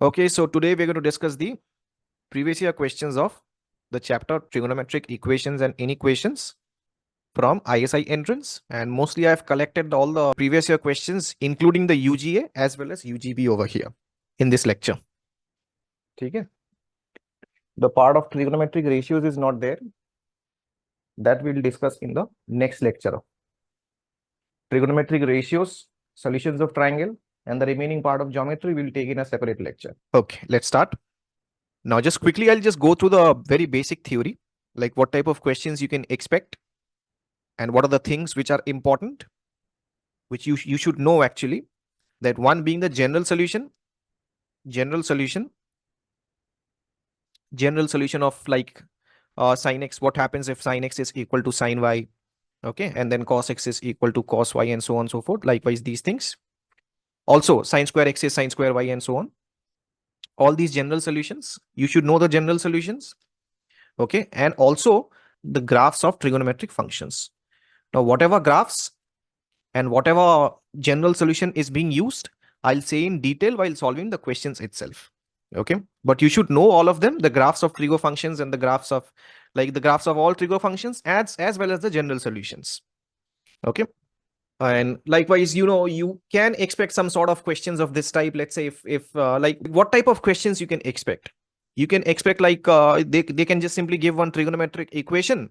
Okay, so today we're going to discuss the previous year questions of the chapter Trigonometric Equations and Inequations from ISI entrance. And mostly I've collected all the previous year questions, including the UGA as well as UGB over here in this lecture. Okay. The part of trigonometric ratios is not there. That we'll discuss in the next lecture. Trigonometric ratios, solutions of triangle, and the remaining part of geometry we'll take in a separate lecture. Okay, let's start. Now, just quickly, I'll just go through the very basic theory, like what type of questions you can expect and what are the things which are important, which you should know actually. That one being the general solution of like sin x. What happens if sin x is equal to sin y? Okay, and then cos x is equal to cos y, and so on and so forth. Likewise, these things. Also, sin square x is sin square y, and so on. All these general solutions, you should know the general solutions. Okay, and also the graphs of trigonometric functions. Now, whatever graphs and whatever general solution is being used, I'll say in detail while solving the questions itself. Okay, but you should know all of them, the graphs of trigo functions and the graphs of all trigo functions as well as the general solutions. Okay. And likewise, you can expect some sort of questions of this type. Let's say if like what type of questions you can expect. You can expect like they can just simply give one trigonometric equation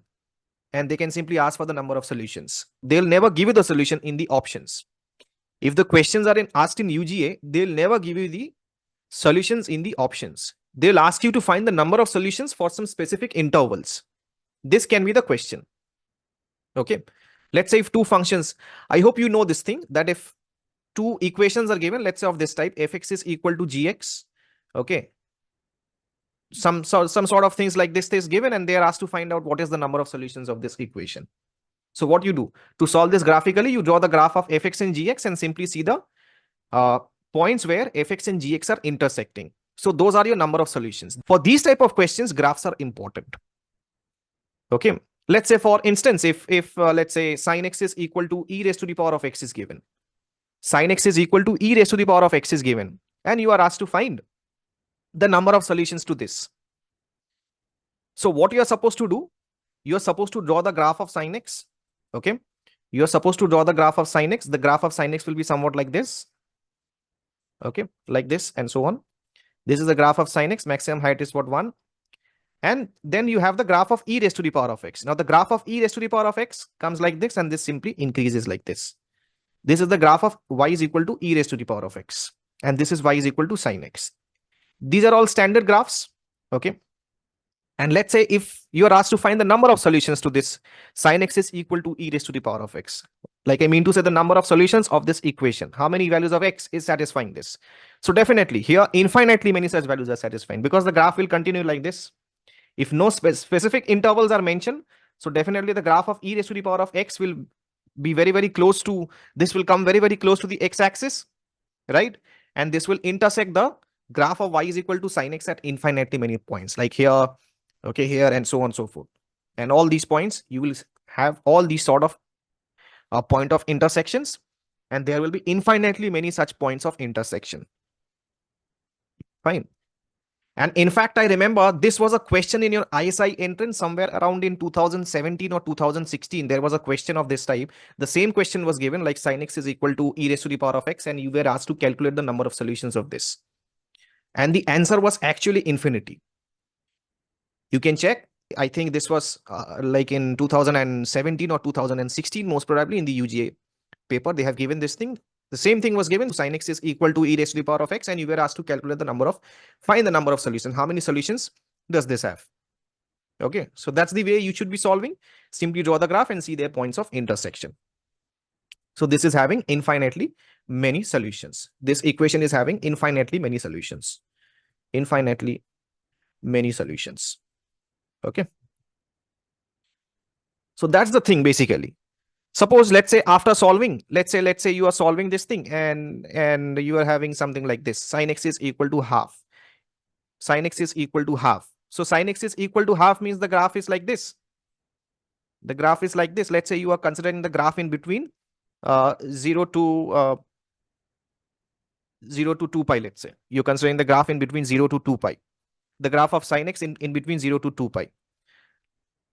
and they can simply ask for the number of solutions. They'll never give you the solution in the options. If the questions are asked in UGA, they'll never give you the solutions in the options. They'll ask you to find the number of solutions for some specific intervals. This can be the question. Okay. Let's say if two functions, I hope you know this thing, that if two equations are given, let's say of this type, fx is equal to gx. Okay. Some sort of things like this is given and they are asked to find out what is the number of solutions of this equation. So what you do to solve this graphically, you draw the graph of fx and gx and simply see the points where fx and gx are intersecting. So those are your number of solutions. For these type of questions, graphs are important. Okay. Let's say, for instance, if let's say sin x is equal to e raised to the power of x is given. Sin x is equal to e raised to the power of x is given. And you are asked to find the number of solutions to this. So what you are supposed to do, you are supposed to draw the graph of sin x. Okay. You are supposed to draw the graph of sin x. The graph of sin x will be somewhat like this. Okay. Like this and so on. This is the graph of sin x. Maximum height is what, 1. And then you have the graph of e raised to the power of x. Now the graph of e raised to the power of x comes like this and this simply increases like this. This is the graph of y is equal to e raised to the power of x. And this is y is equal to sin x. These are all standard graphs. Okay. And let's say if you are asked to find the number of solutions to this, sin x is equal to e raised to the power of x. Like I mean to say the number of solutions of this equation. How many values of x is satisfying this? So definitely here infinitely many such values are satisfying because the graph will continue like this. If no specific intervals are mentioned, so definitely the graph of e raised to the power of x will be very, very close to, this will come very, very close to the x-axis, right? And this will intersect the graph of y is equal to sin x at infinitely many points, like here, okay, here, and so on and so forth. And all these points, you will have all these sort of point of intersections, and there will be infinitely many such points of intersection. Fine. And in fact, I remember this was a question in your ISI entrance somewhere around in 2017 or 2016. There was a question of this type. The same question was given, like sin x is equal to e raised to the power of x, and you were asked to calculate the number of solutions of this. And the answer was actually infinity. You can check. I think this was like in 2017 or 2016, most probably in the UGA paper, they have given this thing. The same thing was given. Sin x is equal to e raised to the power of x, and you were asked to calculate the number of, find the number of solutions. How many solutions does this have? Okay, so that's the way you should be solving. Simply draw the graph and see their points of intersection. So this is having infinitely many solutions. This equation is having infinitely many solutions. Infinitely many solutions. Okay. So that's the thing basically. Suppose, let's say after solving, let's say you are solving this thing and you are having something like this. Sin x is equal to half. Sin x is equal to half. So sin x is equal to half means the graph is like this. The graph is like this. Let's say you are considering the graph in between 0 to 0 to 2 pi, let's say. You're considering the graph in between 0 to 2 pi. The graph of sin x in between 0 to 2 pi.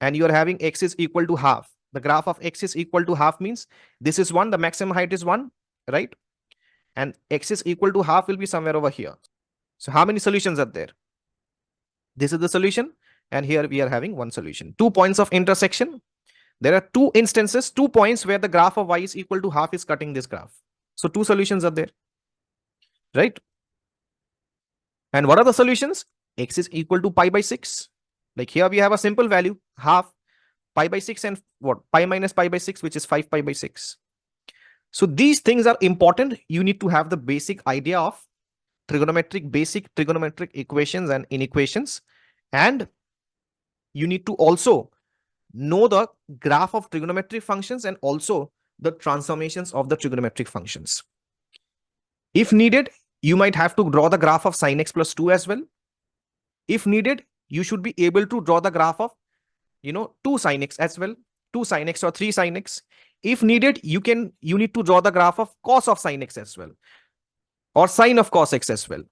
And you're having x is equal to half. The graph of x is equal to half means this is 1, the maximum height is 1, right? And x is equal to half will be somewhere over here. So how many solutions are there? This is the solution. And here we are having one solution. 2 points of intersection. There are 2 instances, 2 points where the graph of y is equal to half is cutting this graph. So 2 solutions are there, right? And what are the solutions? X is equal to pi by 6. Like here we have a simple value, half, pi by 6 and what? Pi minus pi by 6, which is 5 pi by 6. So these things are important. You need to have the basic idea of basic trigonometric equations and inequations. And you need to also know the graph of trigonometric functions and also the transformations of the trigonometric functions. If needed, you might have to draw the graph of sin x plus 2 as well. If needed, you should be able to draw the graph of, 2 sin x as well, 2 sin x or 3 sin x. If needed, you need to draw the graph of cos of sin x as well, or sine of cos x as well.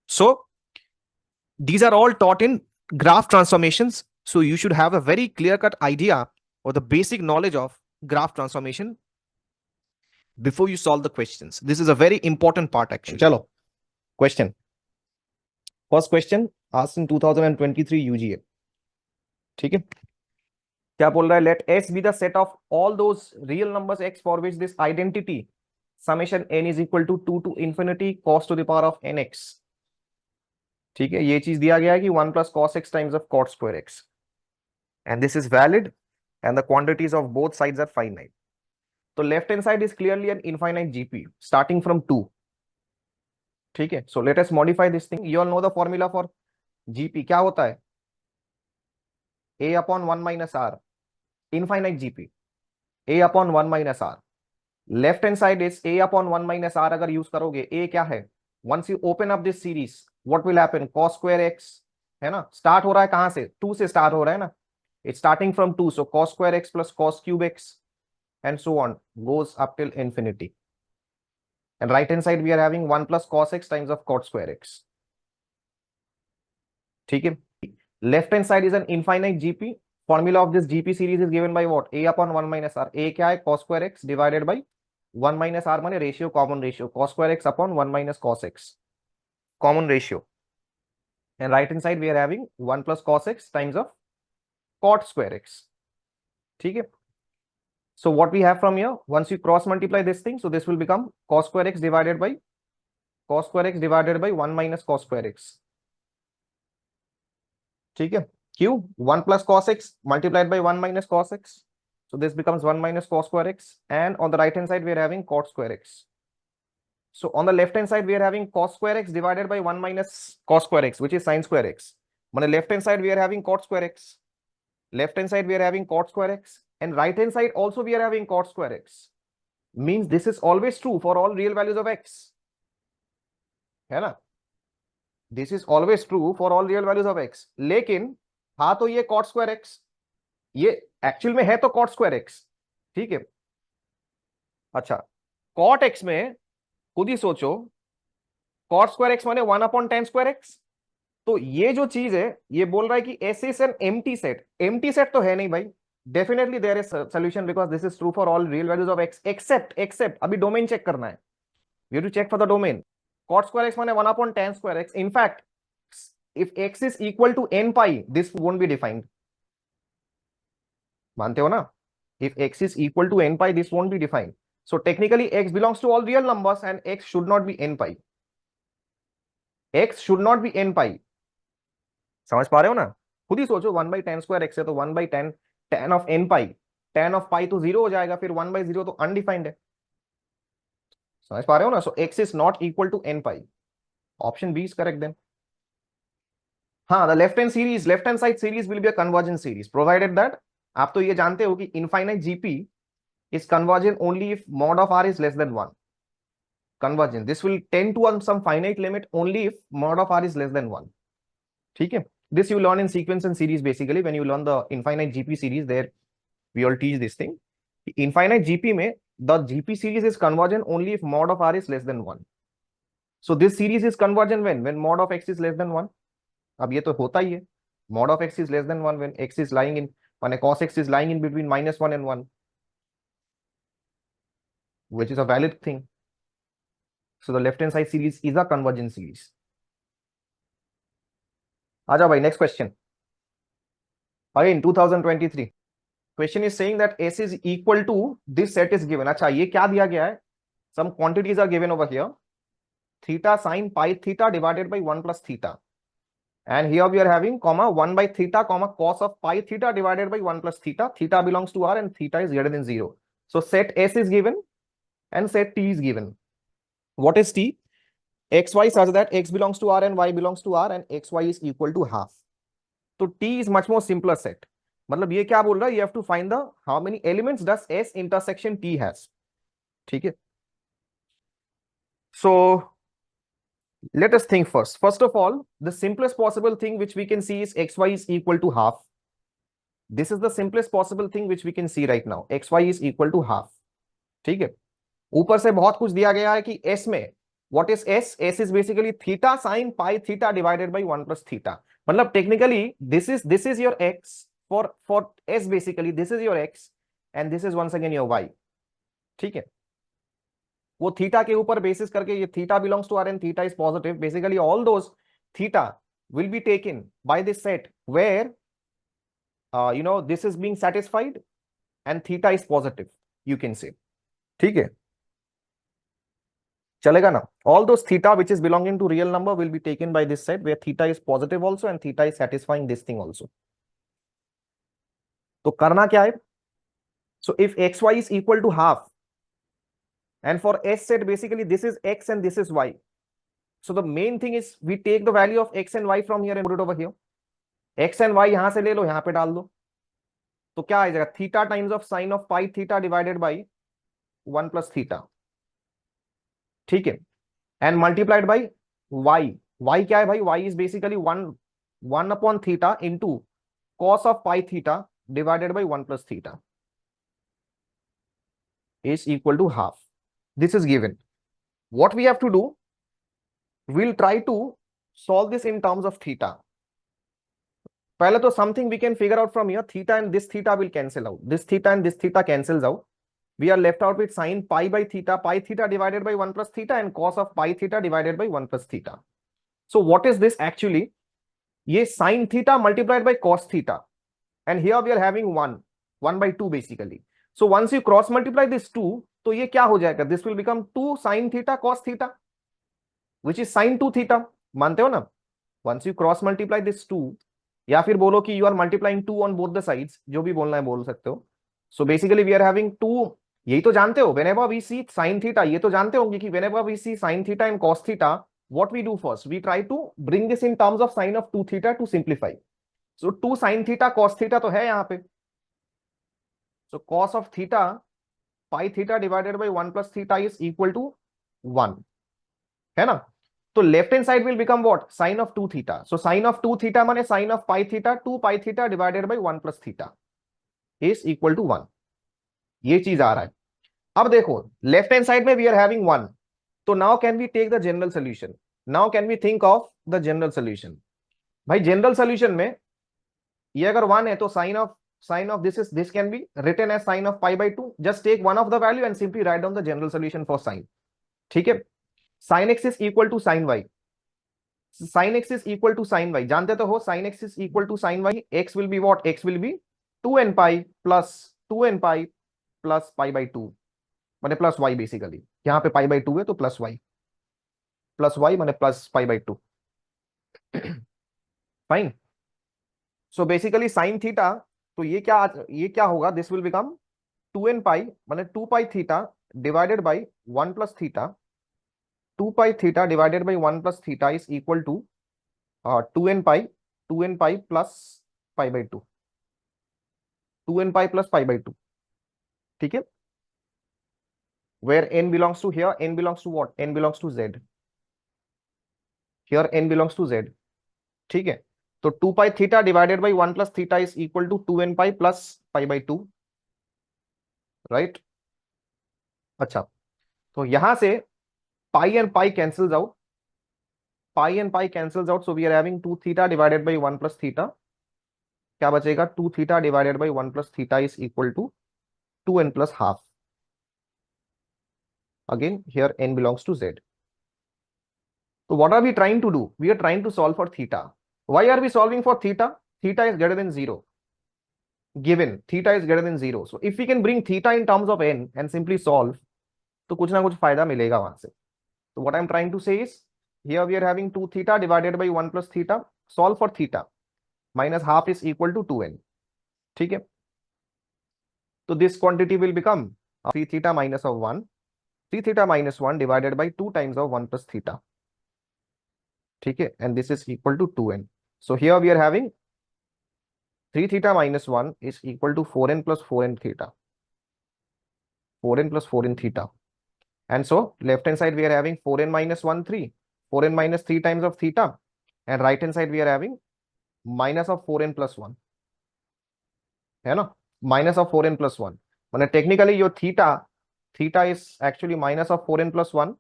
So these are all taught in graph transformations. So you should have a very clear-cut idea or the basic knowledge of graph transformation before you solve the questions. This is a very important part actually. Chalo, question. First question asked in 2023 UGA. ठीक है, क्या बोल रहा है? Let S be the set of all those real numbers x for which this identity summation n is equal to 2 to infinity cos to the power of nx. ठीक है, ये चीज दिया गया है कि 1 plus cos x times of cot square x, and this is valid and the quantities of both sides are finite. So left hand side is clearly an infinite GP starting from 2. ठीक है, so let us modify this thing. You all know the formula for GP. क्या होता है? A upon 1 minus r, infinite GP, A upon 1 minus r. Left hand side is A upon 1 minus r. अगर use करोगे, A क्या है? Once you open up this series, what will happen? Cos square x है ना, start हो रहा है कहां से? 2 से स्टार्ट हो रहा है ना, it's starting from 2, so cos square x plus cos cube x and so on goes up till infinity. And right hand side we are having 1 plus cos x times of cot square x. ठीक है, left hand side is an infinite GP. Formula of this GP series is given by what? A upon 1 minus r. A क्या है? Cos square x divided by 1 minus r माने ratio, common ratio, cos square x upon 1 minus cos x, common ratio. And right hand side we are having 1 plus cos x times of cot square x. ठीक है, so what we have from here, once you cross multiply this thing, so this will become cos square x divided by 1 minus cos square x. ठीक है, q 1 plus cos x multiplied by 1 minus cos x, so this becomes 1 minus cos square x, and on the right hand side we are having cot square x. So on the left hand side we are having cos square x divided by 1 minus cos square x, which is sin square x. On the left hand side we are having cot square x, left hand side we are having cot square x, and right hand side also we are having cot square x. Means this is always true for all real values of x, है ना? This is always true for all real values of x. लेकिन हाँ तो ये cot square x, ये actual में है तो cot square x, ठीक है? अच्छा, cot x में खुद ही सोचो, cot square x माने 1 upon tan square x. तो ये जो चीज है, ये बोल रहा है कि S is an empty set. Empty set तो है नहीं भाई. Definitely there is a solution because this is true for all real values of x except अभी डोमेन चेक करना है. We have to check for the domain. Cot square x माने 1 upon tan square x. In fact, if x is equal to n pi, this won't be defined. मानते हो ना? If x is equal to n pi, this won't be defined. So technically x belongs to all real numbers and x should not be n pi. x should not be n pi. समझ पा रहे हो ना? खुद ही सोचो, 1 by tan square x है तो 1 by tan of n pi, tan of pi तो 0 हो जाएगा, फिर 1 by 0 तो undefined है. समझ पा रहे हो ना? So x is not equal to n pi. Option B is correct then. हाँ, the left hand side series will be a convergent series provided that आप तो ये जानते हो कि infinite GP is convergent only if mod of r is less than 1. Convergent. This will tend to some finite limit only if mod of r is less than 1. ठीक है? This you learn in sequence and series basically. When you learn the infinite GP series, there we all teach this thing. Infinite GP में the GP series is convergent only if mod of r is less than 1. So this series is convergent when mod of x is less than 1. अब ये तो होता ही है, mod of x is less than 1 when x is lying in, माने cos x is lying in between -1 and 1, which is a valid thing. So the left hand side series is a convergent series. आ जाओ भाई, next question. Again 2023 question is saying that s is equal to this set is given. अच्छा, ये क्या दिया गया है? Some quantities are given over here. Theta sin pi theta divided by 1 plus theta. And here we are having comma 1 by theta comma cos of pi theta divided by 1 plus theta. Theta belongs to R and theta is greater than 0. So set S is given and set T is given. What is T? XY such that X belongs to R and Y belongs to R and XY is equal to half. So T is much more simpler set. मतलब ये क्या बोल रहा है? You have to find the how many elements does S intersection T has. ठीक है. So let us think first. First of all, the simplest possible thing which we can see is xy is equal to half. This is the simplest possible thing which we can see right now. xy is equal to half. ठीक है. ऊपर से बहुत कुछ दिया गया है कि s में what is s? S is basically theta sin pi theta divided by 1 plus theta. मतलब technically this is your x for s, basically this is your x and this is once again your y. ठीक है. वो theta के ऊपर basis करके ये theta belongs to R and theta is positive. Basically all those theta will be taken by this set where this is being satisfied and theta is positive, you can say. ठीक है, चलेगा ना? All those theta which is belonging to real number will be taken by this set where theta is positive also and theta is satisfying this thing also. तो करना क्या है? So if xy is equal to half and for s set basically this is x and this is y. So the main thing is we take the value of x and y from here and put it over here. x and y यहां से ले लो, यहां पे डाल दो, तो क्या आ जाएगा? Theta times of sine of pi theta divided by 1 plus theta. ठीक है, and multiplied by y. y क्या है भाई? y is basically 1 upon theta into cos of pi theta divided by 1 plus theta is equal to half. This is given. What we have to do, we'll try to solve this in terms of theta. पहले तो something we can figure out from here. Theta and this theta will cancel out. This theta and this theta cancels out. We are left out with sin pi by theta, pi theta divided by 1 plus theta and cos of pi theta divided by 1 plus theta. So what is this actually? ये sin theta multiplied by cos theta. And here we are having 1 by 2 basically. So once you cross multiply this 2, तो ये क्या हो जाएगा? This will become 2 sin theta cos theta which is sin 2 theta. मानते हो ना? once you cross multiply this 2, या फिर बोलो कि you are multiplying 2 on both the sides, जो भी बोलना है बोल सकते हो. So basically we are having 2, यही तो जानते हो, whenever we see sin theta, ये तो जानते होंगे कि whenever we see sin theta and cos theta, what we do first? We try to bring this in terms of sin of 2 theta to simplify. So 2 sin theta cos theta तो है यहाँ पे. So cos of theta pi theta divided by 1 plus theta is equal to 1, है ना? तो left hand side will become what? Sine of 2 theta. So sine of 2 theta माने sine of pi theta, 2 pi theta divided by 1 plus theta is equal to 1. ये चीज आ रहा है. अब देखो लेफ्ट हैंड साइड में वी आर हैविंग 1, तो now can we take the general solution. Now can we think of the general solution. भाई जनरल सोल्यूशन में ये अगर 1 है तो sin of this can be written as sin of pi by 2. Just take one of the value and simply write down the general solution for sin. ठीक है, sin x is equal to sin y. Sin x is equal to sin y. जानते तो हो sin x is equal to sin y. X will be what? X will be 2n pi plus 2n pi plus pi by 2 माने plus y basically. यहाँ पे pi by 2 है तो plus y माने plus pi by 2. Fine. So basically sin theta, तो ये क्या होगा? This will become 2n pi माने 2 pi theta divided by 1 plus theta. 2 pi theta divided by 1 plus theta is equal to 2n pi plus pi by 2. 2n pi plus pi by 2. ठीक है, where n belongs to here, n belongs to what? n belongs to z. Here n belongs to z. ठीक है, तो 2 pi theta divided by 1 plus theta is equal to 2n pi plus pi by 2, right? अच्छा, तो यहां से pi and pi cancels out, pi and pi cancels out, so we are having 2 theta divided by 1 plus theta. क्या बचेगा? 2 theta divided by 1 plus theta is equal to 2n plus half. Again, here n belongs to z. So what are we trying to do? We are trying to solve for theta. Why are we solving for theta? Theta is greater than 0. Given theta is greater than 0. So if we can bring theta in terms of n and simply solve, तो कुछ ना कुछ फायदा मिलेगा वहां से. So what I'm trying to say is, here we are having 2 theta divided by 1 plus theta. Solve for theta. Minus half is equal to 2n. ठीक है? So this quantity will become 3 theta minus of 1. 3 theta minus 1 divided by 2 times of 1 plus theta. ठीक है? And this is equal to 2n. So here we are having 3 theta minus 1 is equal to 4n plus 4n theta. 4n plus 4n theta. And so left hand side we are having 4n minus 1 3. 4n minus 3 times of theta. And right hand side we are having minus of 4n plus 1. है ना? Minus of 4n plus 1. माने technically your theta is actually minus of 4n plus 1.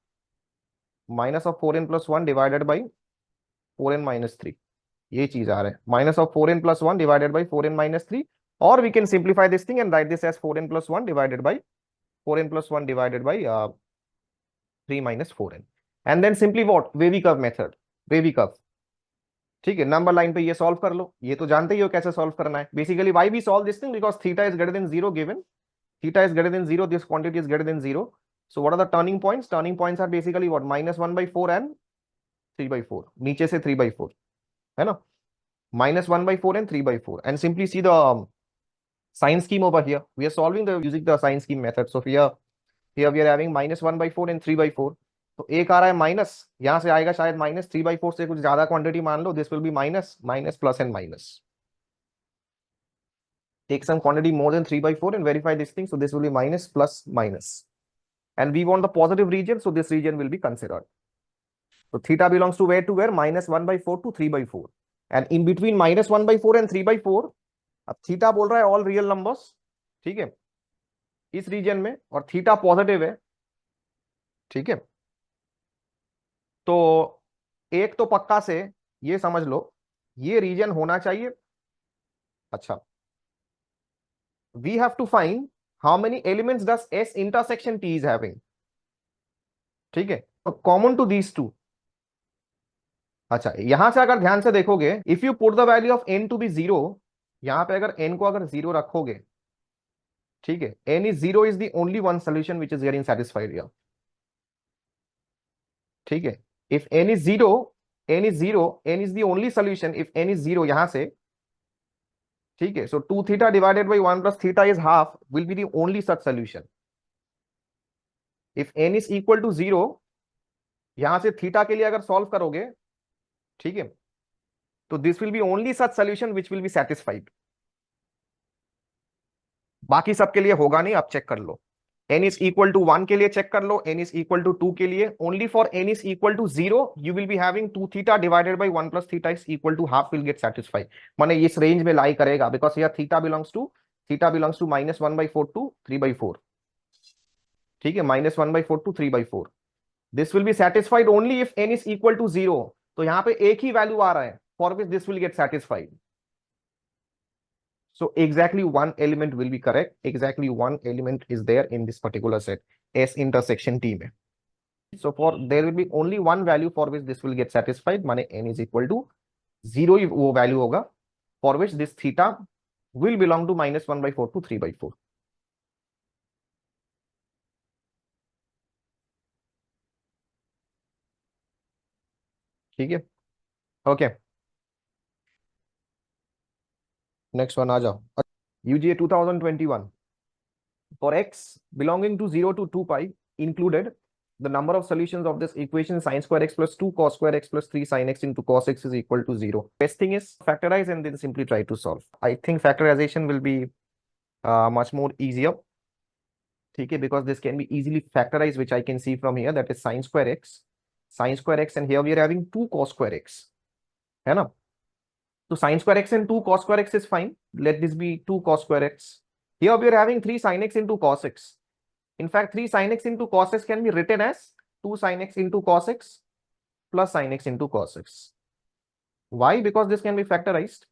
Minus of 4n plus 1 divided by 4n minus 3. ये चीज आ रहा है. Minus of 4n plus 1 divided by 4n minus 3. Or we can simplify this thing and write this as 4n plus 1 divided by 4n plus 1 divided by 3 minus 4n. And then simply what? Wavy curve method. Wavy curve. ठीक है, number line पे ये solve कर लो. ये तो जानते ही हो कैसे सॉल्व करना है. Basically why we solve this thing? Because theta is greater than 0 given. Theta is greater than 0, this quantity is greater than 0. So what are the turning points? Turning points are basically what? -1/4 and 3/4. नीचे से 3/4 है ना. -1/4 and 3/4. And simply see the sign scheme over here. We are solving using the sign scheme method. So here we are having -1/4 and 3/4. तो एक आ रहा है minus, यहां से आएगा शायद -3/4 से कुछ ज्यादा क्वांटिटी मान लो. This will be minus plus and minus. Take some quantity more than 3/4 and verify this thing. So this will be minus plus minus. And we want the positive region, so this region will be considered. So theta belongs to where? -1/4 to 3/4. And in between -1/4 and 3/4, अब theta बोल रहा है all real numbers. ठीक है, इस reason में, और theta positive है. ठीक है, तो एक तो पक्का से ये समझ लो, ये रीजन होना चाहिए. अच्छा, we have to find how many elements does S intersection T is having. ठीक है, तो कॉमन टू दीज टू. अच्छा, यहां से अगर ध्यान से देखोगे, if you put the value of n to be 0, यहां पे अगर n को अगर 0 रखोगे, ठीक है, n is 0 is the only one solution which is getting satisfied here. ठीक है, if n is 0, n is the only solution if n is 0 यहां से. ठीक है, so 2 theta divided by 1 plus theta is half will be the only such solution. If n is equal to 0, यहां से theta के लिए अगर solve करोगे, ठीक है, तो this will be only such solution which will be satisfied. बाकी सबके लिए होगा नहीं. आप चेक कर लो. n इज इक्वल टू 1 के लिए चेक कर लो, n इज इक्वल टू 2 के लिए. Only for n is equal to 0 you will be having 2 theta divided by 1 plus theta is equal to half will get satisfied. माने इस range में लाई करेगा, because here theta belongs to -1/4 to 3/4. ठीक है, -1/4 to 3/4. This will be satisfied only if n is equal to 0. तो यहां पे एक ही वैल्यू आ रहा है for which this will get satisfied. So exactly one element will be correct. Exactly one element is there in this particular set, S intersection T में. So for there will be only one value for which this will get satisfied. माने n is equal to 0 ही वो value होगा for which this theta will belong to -1/4 to 3/4. ठीक है, okay. Next one आ जाओ. UGA 2021. For x belonging to 0 to 2 pi included the number of solutions of this equation sin square x plus 2 cos square x plus 3 sin x into cos x is equal to 0. Best thing is factorize and then simply try to solve. I think factorization will be much more easier. Okay, because this can be easily factorized, which I can see from here, that is sin square x, and here we are having 2 cos square x. है ना? So sin square x and 2 cos square x is fine. Let this be 2 cos square x. Here we are having 3 sin x into cos x. In fact, 3 sin x into cos x can be written as 2 sin x into cos x. plus sin x into cos x. Why? Because this can be factorized.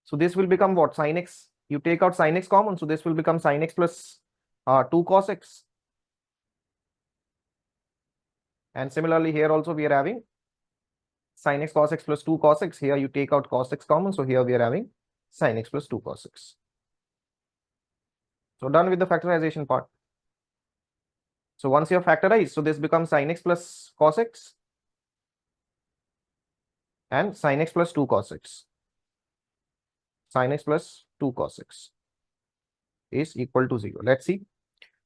So this will become what? Sin x. You take out sin x common, so this will become sin x plus 2 cos x. And similarly here also we are having sin x cos x plus 2 cos x. Here you take out cos x common, so here we are having sin x plus 2 cos x. So done with the factorization part. So once you have factorized, so this becomes sin x plus cos x and sin x plus 2 cos x. Sin x plus 2 cos x is equal to 0. Let's see.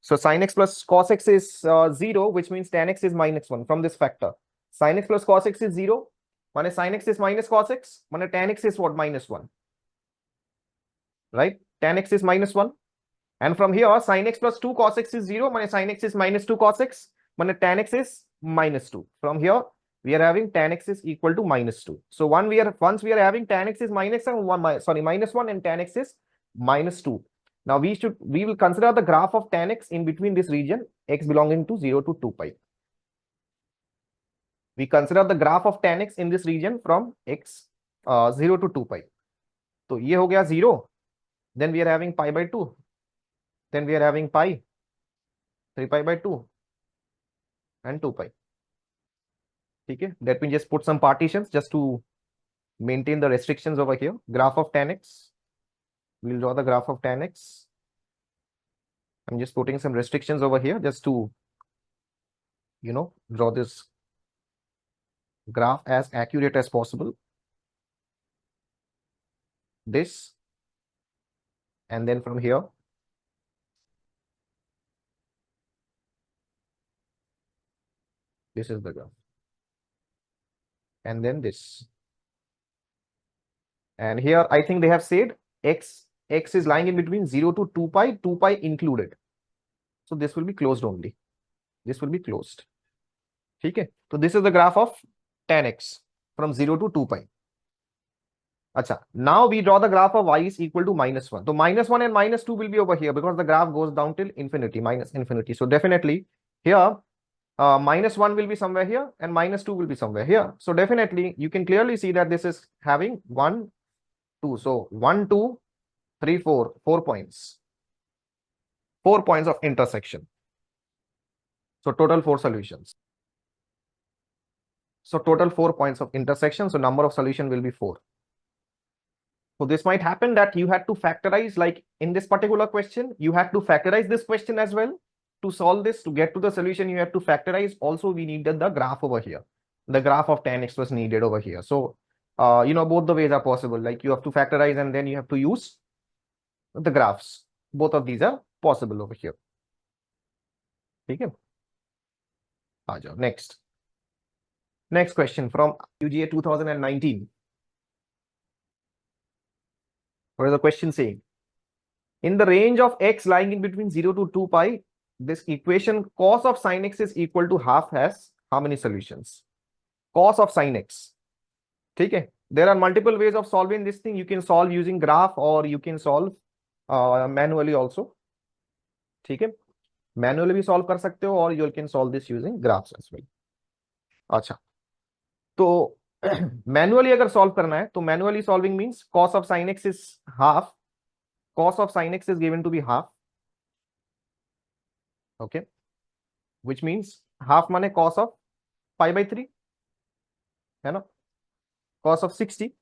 So sin x plus cos x is 0, which means tan x is minus 1 from this factor. Sin x plus cos x is 0. When sin x is minus cos x, when tan x is what? Minus 1. Right? Tan x is minus 1. And from here, sin x plus 2 cos x is 0. When sin x is minus 2 cos x, when tan x is minus 2. From here, we are having tan x is equal to minus 2. So once we are having tan x is minus 1 and tan x is minus 2. Now we will consider the graph of tan x in between this region, x belonging to 0 to 2 pi. We consider the graph of tan x in this region from x 0 to 2 pi. So ये हो गया 0. Then we are having pi by 2. Then we are having pi, 3 pi by 2 and 2 pi. Okay, let me just put some partitions just to maintain the restrictions over here. Graph of tan x. We'll draw the graph of tan x. I'm just putting some restrictions over here just to, draw this graph as accurate as possible. This, and then from here, this is the graph. And then this. And here, I think they have said x is lying in between 0 to 2 pi included. So this will be closed only. This will be closed. Okay. So this is the graph of tan x from 0 to 2 pi. Acha. Now we draw the graph of y is equal to minus 1. So minus 1 and minus 2 will be over here because the graph goes down till infinity, minus infinity. So definitely here, minus 1 will be somewhere here and minus 2 will be somewhere here. So definitely you can clearly see that this is having 1, 2. So 1, 2, 3, 4, 4 points. 4 points of intersection. So total 4 solutions. So total 4 points of intersection. So number of solution will be 4. So this might happen that you had to factorize, like in this particular question, you had to factorize this question as well. To solve this, to get to the solution, you have to factorize. Also, we needed the graph over here. The graph of tan x was needed over here. So, both the ways are possible. Like you have to factorize and then you have to use the graphs. Both of these are possible over here. Okay. Next. Next question from UGA 2019. What is the question saying? In the range of x lying in between 0 to 2 pi, this equation cos of sin x is equal to half has how many solutions? Cos of sin x. Okay. There are multiple ways of solving this thing. You can solve using graph or you can solve manually also. Okay. Manually भी solve कर सकते हो or you can solve this using graphs as well. अच्छा. तो manually अगर solve करना है तो manually solving means cos of sin x is half. Cos of sin x is given to be half. Okay. Which means half माने cos of pi by 3 है ना, cos of 60.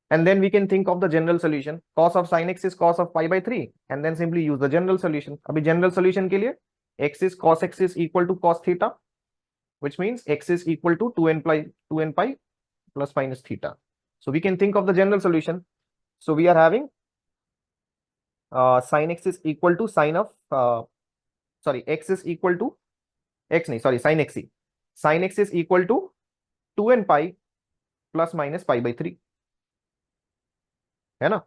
And then we can think of the general solution. Cos of sin x is cos of pi by 3 and then simply use the general solution. अभी general solution के लिए cos x is equal to cos theta, which means x is equal to 2n pi plus minus theta. So we can think of the general solution. So we are having sin x is equal to sin of x is equal to sin x. Sin x is equal to 2n pi plus minus pi by 3. है ना?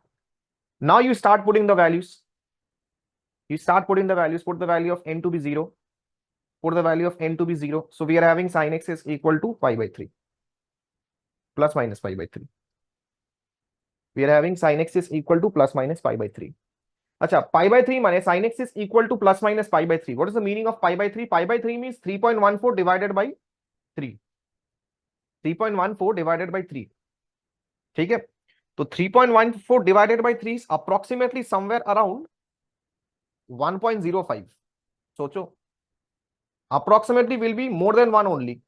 Now you start putting the values. You start putting the values. Put the value of n to be 0. Put the value of n to be 0. So we are having sin x is equal to pi by 3 plus minus pi by 3. We are having sin x is equal to plus minus pi by 3. Acha, pi by 3 माने sin x is equal to plus minus pi by 3. What is the meaning of pi by 3? Pi by 3 means 3.14 divided by 3. 3.14 divided by 3, ठीक है। तो 3.14 divided by 3 is approximately somewhere around 1.05। सोचो, approximately will be more than 1 only,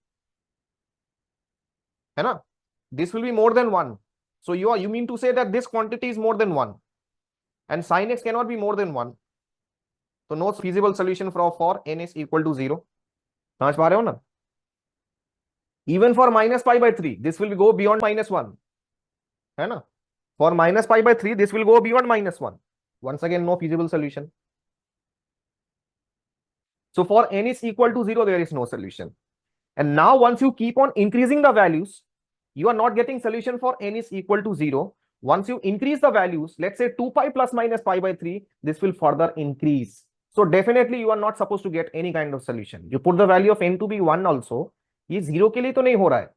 है ना। This will be more than 1, so you mean to say that this quantity is more than 1 and sin x cannot be more than 1, so no feasible solution for n is equal to 0। समझ पा रहे हो ना। even for minus pi by 3 this will go beyond -1, है ना। for minus pi by 3 this will go beyond -1, once again no feasible solution। so for n is equal to 0 there is no solution, and now once you keep on increasing the values you are not getting solution for n is equal to 0। once you increase the values, let's say 2 pi plus minus pi by 3, this will further increase, so definitely you are not supposed to get any kind of solution। you put the value of n to be 1 also, ये 0 के लिए तो नहीं हो रहा है।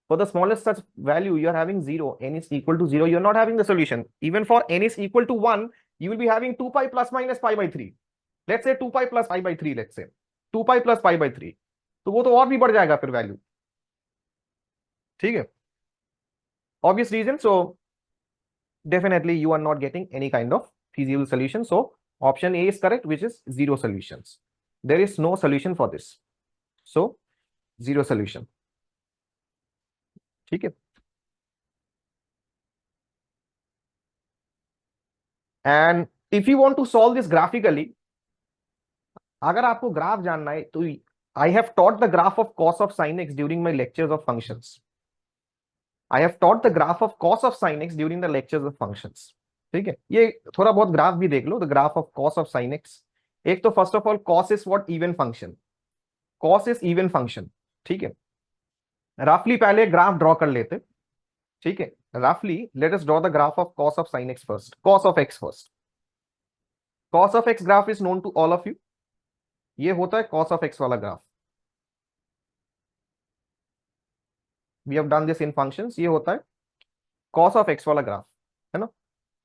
for the smallest such value you are having 0, n is equal to 0, you are not having the solution। even for n is equal to 1 you will be having 2 pi plus minus pi by 3, let's say 2 pi plus pi by 3, let's say 2 pi plus pi by 3, तो वो तो और भी बढ़ जाएगा फिर value, ठीक है। obvious reason, so definitely you are not getting any kind of feasible solution, so option A is correct, which is 0 solutions। there is no solution for this, so 0 solution, ठीक है। and if you want to solve this graphically, अगर आपको graph जानना है तो I have taught the graph of cos of sin x during my lectures of functions। I have taught the graph of cos of sin x during the lectures of functions, ठीक है। ये थोड़ा बहुत graph भी देख लो, the graph of cos of sin x। एक तो first of all cos is what, even function, cos is even function, ठीक है। रफली पहले ग्राफ ड्रॉ कर लेते, ठीक है। रफली let us draw the graph of cos of sin x first, cos of x first. cos of x graph is known to all of you, ये होता है cos of x वाला graph, we have done this in functions. ये होता है cos of x वाला graph, है ना।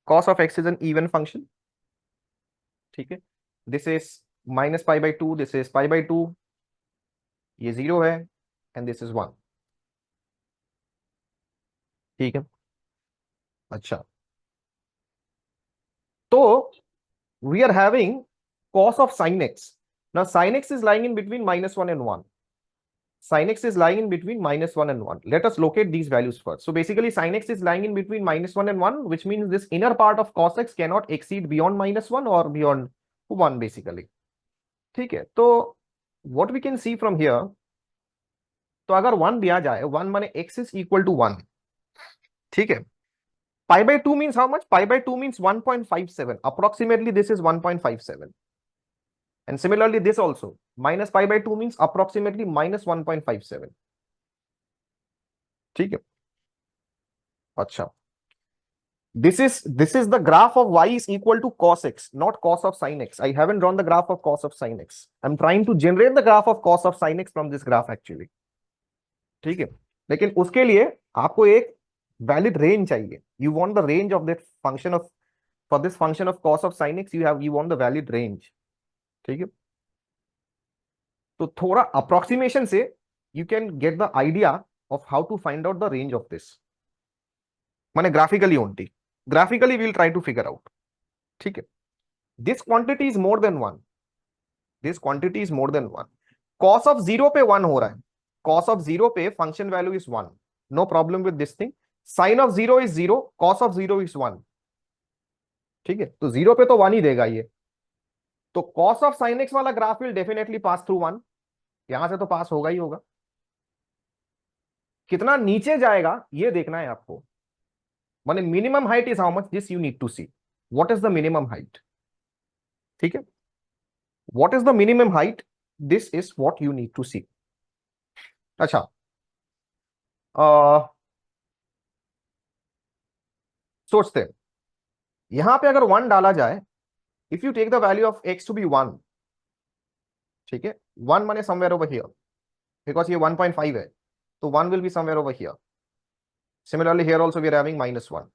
cos of x is an even function, ठीक है। This is minus pi by 2, this is pi by 2, ये 0 है एंड दिस इज 1, ठीक है। अच्छा, तो we are having cos of sin x। now sin x is lying in between -1 and 1, sin x is lying in between -1 and 1। let us locate these values first। so basically sin x is lying in between -1 and 1, which means this inner part of cos x cannot exceed beyond -1 or beyond 1 basically, ठीक है। तो what we can see from here, तो अगर 1 दिया जाए, 1 माने x is equal to 1, ठीक है। pi by 2 means how much? Pi by 2 means 1.57, approximately this is 1.57, and similarly this also minus pi by 2 means approximately minus 1.57, ठीक है। अच्छा, this is the graph of y is equal to cos x, not cos of sin x। I haven't drawn the graph of cos of sin x, I'm trying to generate the graph of cos of sin x from this graph actually, ठीक है। लेकिन उसके लिए आपको एक valid range चाहिए, you want the range of that function of, for this function of cos of sin x you want the valid range, ठीक है। तो थोड़ा अप्रोक्सीमेशन से you can get the idea of how to find out the range of this, माने graphically only, graphically will try to figure out, ठीक है। This quantity is more than 1, this quantity is more than 1, cos of 0 पे 1 हो रहा है, cos of 0 पे function value is 1, no problem with this thing. sin of 0 is 0, cos of 0 is 1, ठीक है। तो 0 पे तो 1 ही देगा ये, तो cos ऑफ sin x वाला graph will definitely pass through 1, यहां से तो पास होगा ही होगा। कितना नीचे जाएगा ये देखना है आपको, माने minimum height is how much, this you need to see, what is the minimum height, ठीक है। What is the minimum height, this is what you need to see. अच्छा, सोचते हैं, यहां पे अगर 1 डाला जाए, if you take the value of x to be 1, ठीक है, 1 माने समवेयर ओवर हियर, बिकॉज ये 1.5 है, तो 1 will be somewhere over here. Similarly here also we are having -1।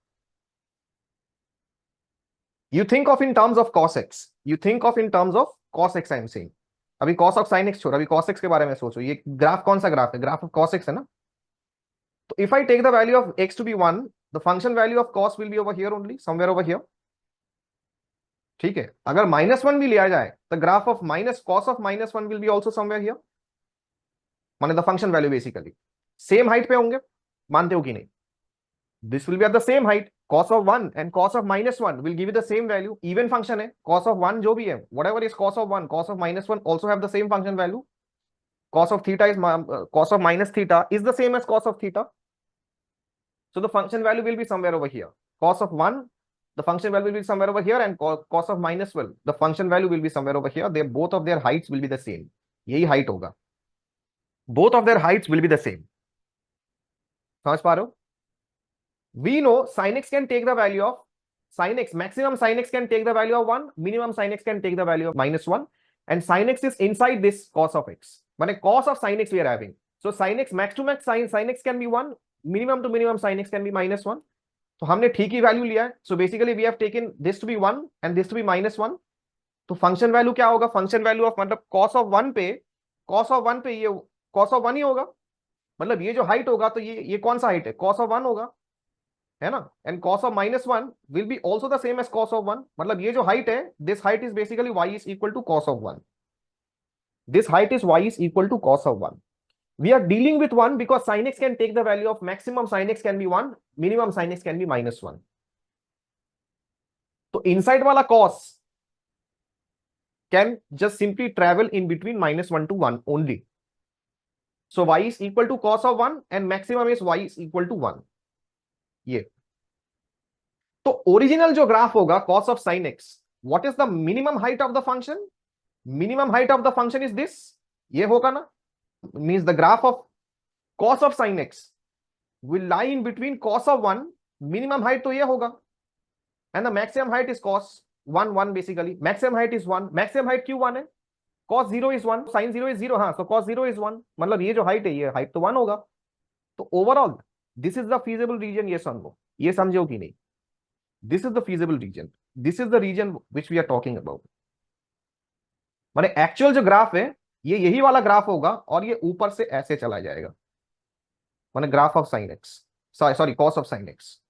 you think of in terms of cos x, you think of in terms of cos x I am saying। अभी cos of sin x छोड़, अभी cos x के बारे में सोचो, ये graph कौन सा ग्राफ है, ग्राफ ऑफ cos x है ना। if I take the value of x to be 1, the function value of cos will be over here only, somewhere over here. ठीक है, अगर -1 भी लिया जाए, the graph of cos of -1 will be also somewhere here. माने the function value basically same height पे होंगे, मानते हो कि नहीं? This will be at the same height. Cos of 1 and cos of -1 will give you the same value. Even function है, cos of 1 जो भी है, whatever is cos of 1, cos of -1 also have the same function value. Cos of theta is cos of minus theta is the same as cos of theta. So the function value will be somewhere over here. Cos of 1, the function value will be somewhere over here, and cos of -1, the function value will be somewhere over here. They both of their heights will be the same. यही height होगा. Both of their heights will be the same. समझ पा रहे हो? We know sin x can take the value of sin x, maximum sin x can take the value of 1, minimum sin x can take the value of -1, and sin x is inside this cos of x. माने cos of sin x we are having. So sin x max to max sin x can be 1, minimum to minimum sin x can be -1. तो हमने ठीक ही value लिया है. So basically we have taken this to be 1 and this to be -1. तो function value क्या होगा? Function value of मतलब cos of 1 पे ये cos of 1 ही होगा. मतलब ये जो हाइट होगा तो ये कौन सा हाइट है? cos of 1 होगा, है ना? And cos of -1 will be also the same as cos of 1. मतलब ये जो हाइट है, this height is basically y is equal to cos of 1. This height is y is equal to cos of 1. We are dealing with 1 because sin x can take the value of maximum sin x can be 1, minimum sin x can be -1. तो inside वाला cos can just simply travel in between -1 to 1 only. So y is equal to cos of 1 and maximum is y is equal to 1. ये तो original जो graph होगा cos of sin x, what is the minimum height of the function? Minimum height of the function is this. ये होगा ना? Means the graph of cos of sin x will lie in between cos of 1, minimum height तो ये होगा, and the maximum height is cos 1 basically. Maximum height is 1. Maximum height क्यों 1 है? cos 0 is 1, sin 0 is 0. हाँ, so cos 0 is 1. मतलब ये जो height है, ये height तो 1 होगा. तो overall this is the feasible region, yes or no? ये समझो कि नहीं? This is the feasible region. This is the region which we are talking about. माने एक्चुअल जो ग्राफ है, ये यही वाला ग्राफ होगा और ये ऊपर से ऐसे चला जाएगा. माने graph of sin x, sorry cos of sin x,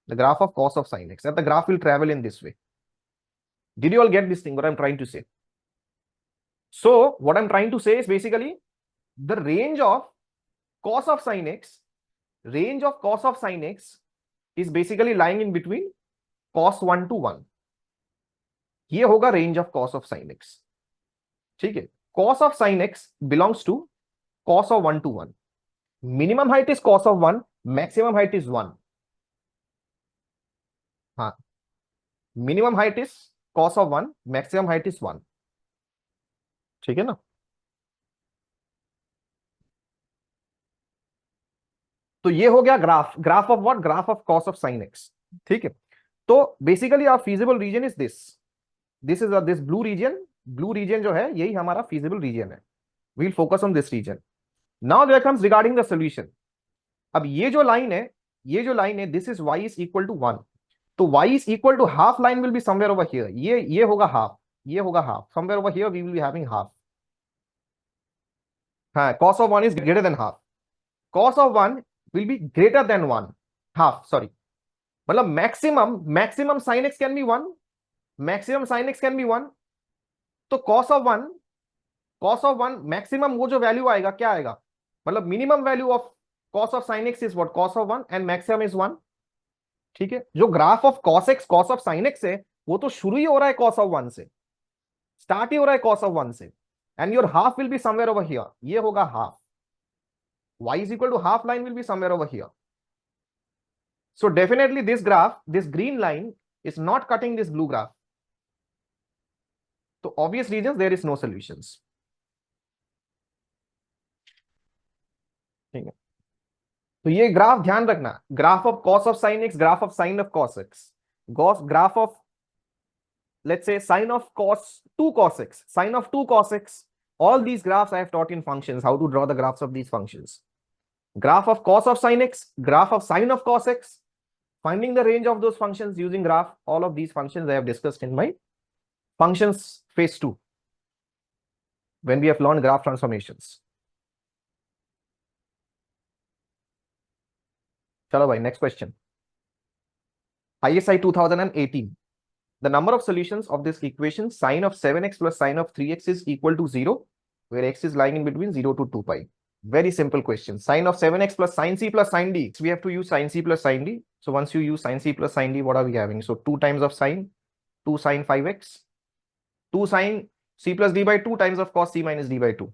the graph of cos of sin x, and the graph will travel in this way. Did you all get this thing, what I'm trying to say? So what I'm trying to say is basically the range of cos of sin x, is basically lying in between cos 1 to 1. ये होगा range of cos of sin x. ठीक है? Cos of sin x belongs to cos of 1 to 1. Minimum height is cos of 1, maximum height is 1. हाँ, minimum height is cos of 1, maximum height is 1. ठीक है ना? तो ये हो गया graph of what? Graph of cos of sin x. ठीक है? तो basically our feasible region is this is this blue region जो है, यही हमारा फीजिबल रीजन है. We will focus on this region. Now there comes regarding the solution. अब ये जो लाइन है, this is y is equal to 1. तो y is equal to half line will be somewhere over here. ये होगा half, somewhere over here we will be having half. हाँ, cos of 1 is greater than half. Cos of 1 will be greater than 1 half, sorry. मतलब maximum sin x can be 1, तो cos of 1 maximum वो जो value आएगा क्या आएगा? मतलब minimum value of cos of sin x is what? Cos of 1 and maximum is 1. ठीक है? जो graph of cos of sin x है, वो तो शुरू ही हो रहा है cos of 1 से, स्टार्ट ही हो रहा है cos of 1 से, and your half will be somewhere over here. ये होगा half. Y is equal to half line will be somewhere over here. So definitely this graph, this green line is not cutting this blue graph. So obvious reasons there is no solutions. ठीक है? तो ये graph ध्यान रखना, graph of cos of sin x, graph of sin of cos x, graph of let's say sin of cos 2 cos x, sin of 2 cos x. All these graphs I have taught in functions, how to draw the graphs of these functions. Graph of cos of sin x, graph of sin of cos x, finding the range of those functions using graph. All of these functions I have discussed in my functions phase 2 when we have learned graph transformations. चलो भाई next question. ISI 2018. The number of solutions of this equation sine of 7x plus sine of 3x is equal to 0, where x is lying in between 0 to 2 pi. Very simple question. Sine of 7x plus sine c plus sine d. So we have to use sine c plus sine d. So once you use sine c plus sine d, what are we having? So 2 times of sine, 2 sine 5x, 2 sine c plus d by 2 times of cos c minus d by 2.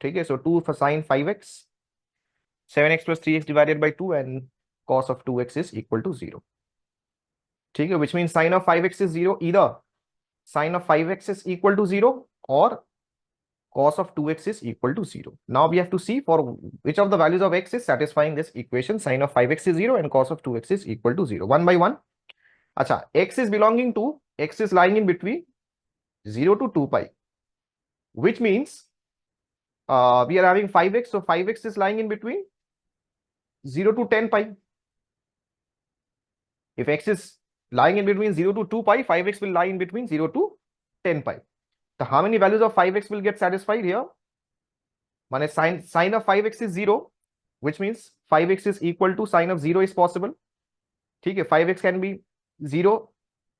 Okay, so 2 for sine 5x, 7x plus 3x divided by 2, and cos of 2x is equal to 0. ठीक है, which means sin of 5x is 0. Either sin of 5x is equal to 0 or cos of 2x is equal to 0. Now we have to see for which of the values of x is satisfying this equation. Sin of 5x is 0 and cos of 2x is equal to 0. One by one. Acha, x is lying in between 0 to 2 pi, which means we are having 5x, so 5x is lying in between 0 to 10 pi. If x is lying in between 0 to 2 pi, 5x will lie in between 0 to 10 pi. So how many values of 5x will get satisfied here? Mane sine of 5x is 0, which means 5x is equal to sine of 0 is possible. ठीक है, 5x can be 0,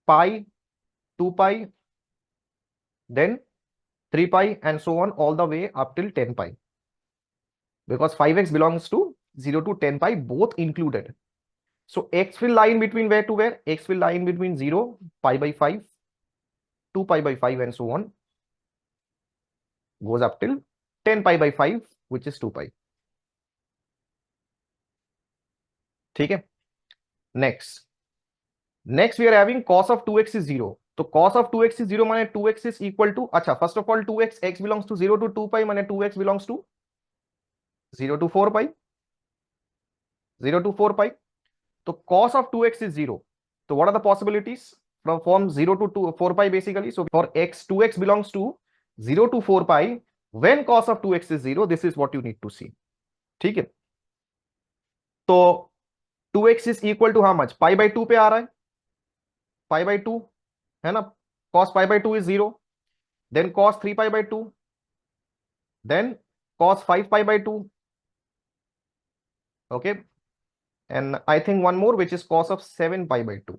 pi, 2 pi, then 3 pi, and so on all the way up till 10 pi. Because 5x belongs to 0 to 10 pi, both included. So x will lie in between where to where? X will lie in between 0, pi by 5, 2 pi by 5, and so on. Goes up till 10 pi by 5, which is 2 pi. ठीक है. Next we are having cos of 2x is 0. So cos of 2x is 0 माने 2x is equal to, अच्छा first of all 2x, x belongs to 0 to 2 pi माने 2x belongs to 0 to 4 pi. 0 to 4 pi. So cos of 2x is 0. So what are the possibilities from 0 to 4 pi basically? So for x, 2x belongs to 0 to 4 pi. When cos of 2x is 0, this is what you need to see. ठीक है. तो 2x is equal to how much? Pi by 2 पे आ रहा है. Pi by 2 है ना. Cos pi by 2 is 0. Then cos 3 pi by 2. Then cos 5 pi by 2. Okay. And I think one more, which is cos of 7 pi by 2.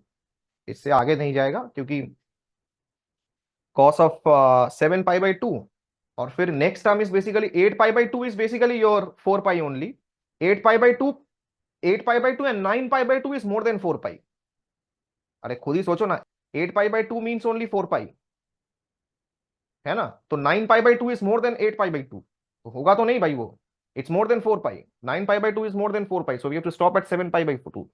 इससे आगे नहीं जाएगा क्योंकि cos of 7 pi by 2, और फिर next term is basically 8 pi by 2 is basically your 4 pi only. 8 pi by 2 and 9 pi by 2 is more than 4 pi. अरे खुद ही सोचो ना, 8 pi by 2 means only 4 pi है ना. तो 9 pi by 2 is more than 8 pi by 2. तो होगा तो नहीं भाई वो. It's more than 4 pi. 9 pi by 2 is more than 4 pi. So we have to stop at 7 pi by 2.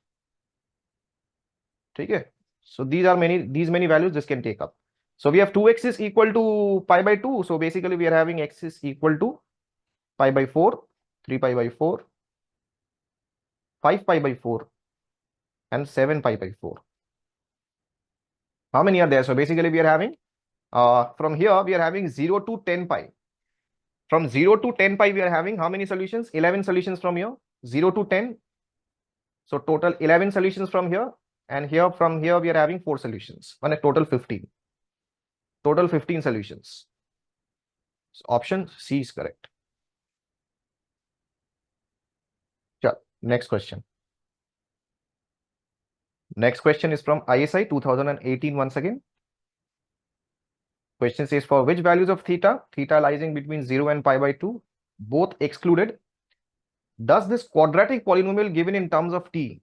ठीक है. So these many values this can take up. So we have 2x is equal to pi by 2. So basically we are having x is equal to pi by 4, 3 pi by 4, 5 pi by 4, and 7 pi by 4. How many are there? So basically we are having from here we are having 0 to 10 pi. From 0 to 10 pi we are having how many solutions? 11 solutions from here. 0 to 10. So total 11 solutions from here, and from here we are having 4 solutions. One total 15. Total 15 solutions. So option C is correct. Sure. Next question. Next question is from ISI 2018 once again. Question says, for which values of theta lies in between 0 and pi by 2, both excluded, does this quadratic polynomial given in terms of t,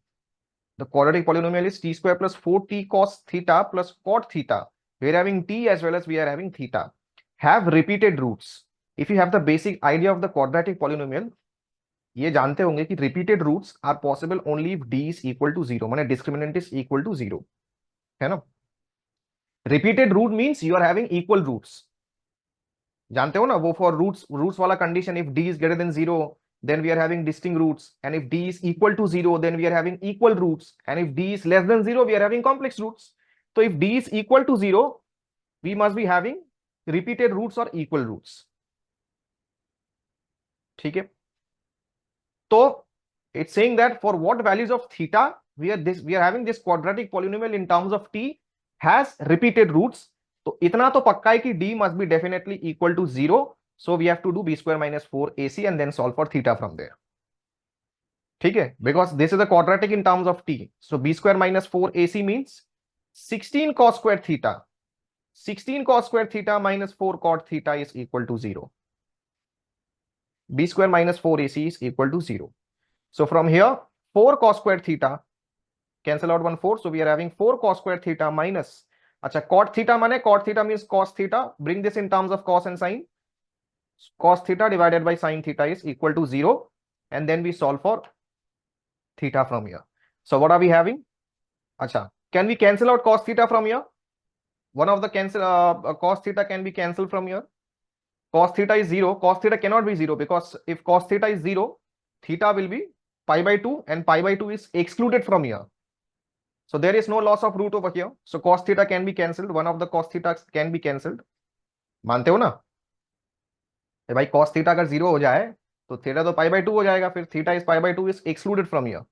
the quadratic polynomial is t square plus 4t cos theta plus cot theta, we are having t as well as we are having theta, have repeated roots. If you have the basic idea of the quadratic polynomial, ये जानते होंगे कि repeated roots are possible only if d is equal to 0, माने discriminant is equal to 0, है ना. Repeated root means you are having equal roots. जानते हो ना वो for roots वाला condition, if d is greater than 0 then we are having distinct roots, and if d is equal to 0 then we are having equal roots, and if d is less than 0 we are having complex roots. So if d is equal to 0 we must be having repeated roots or equal roots. ठीक है. So it's saying that for what values of theta we are having this quadratic polynomial in terms of t has repeated roots. तो इतना तो पक्का है कि d must be definitely equal to 0. So we have to do b square minus 4ac and then solve for theta from there. ठीक है, because this is a quadratic in terms of t. So b square minus 4ac means 16 cos square theta. 16 cos square theta minus 4 cot theta is equal to 0. B square minus 4ac is equal to 0. So from here, 4 cos square theta, cancel out 1 4. So we are having 4 cos square theta minus, acha cot theta mane, cot theta means cos theta. Bring this in terms of cos and sine. Cos theta divided by sine theta is equal to 0. And then we solve for theta from here. So what are we having? Acha, can we cancel out cos theta from here? One of the cos theta can be cancelled from here. Cos theta is 0. Cos theta cannot be 0 because if cos theta is 0, theta will be pi by 2 and pi by 2 is excluded from here. So there is no loss of root over here. So cos theta can be cancelled. One of the cos theta can be cancelled. मानते हो ना? भाई cos theta अगर 0 हो जाए तो theta तो pi by 2 हो जाएगा. फिर theta is pi by 2 is excluded from here.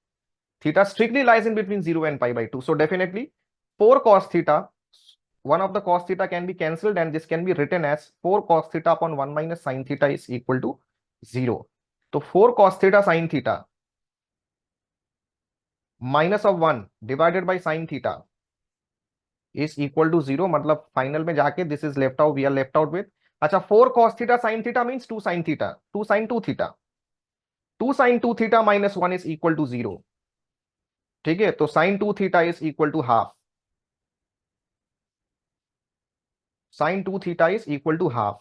Theta strictly lies in between 0 and pi by 2. So definitely 4 cos theta, one of the cos theta can be cancelled and this can be written as 4 cos theta upon 1 minus sin theta is equal to 0. So 4 cos theta sin theta minus of 1 divided by sin theta is equal to 0. मतलब final में जाके this is left out, we are left out with. अच्छा 4 cos theta sin theta means 2 sin theta, 2 sin 2 theta. 2 sin 2 theta minus 1 is equal to 0. ठीक है, तो sin 2 theta is equal to half. Sin 2 theta is equal to half.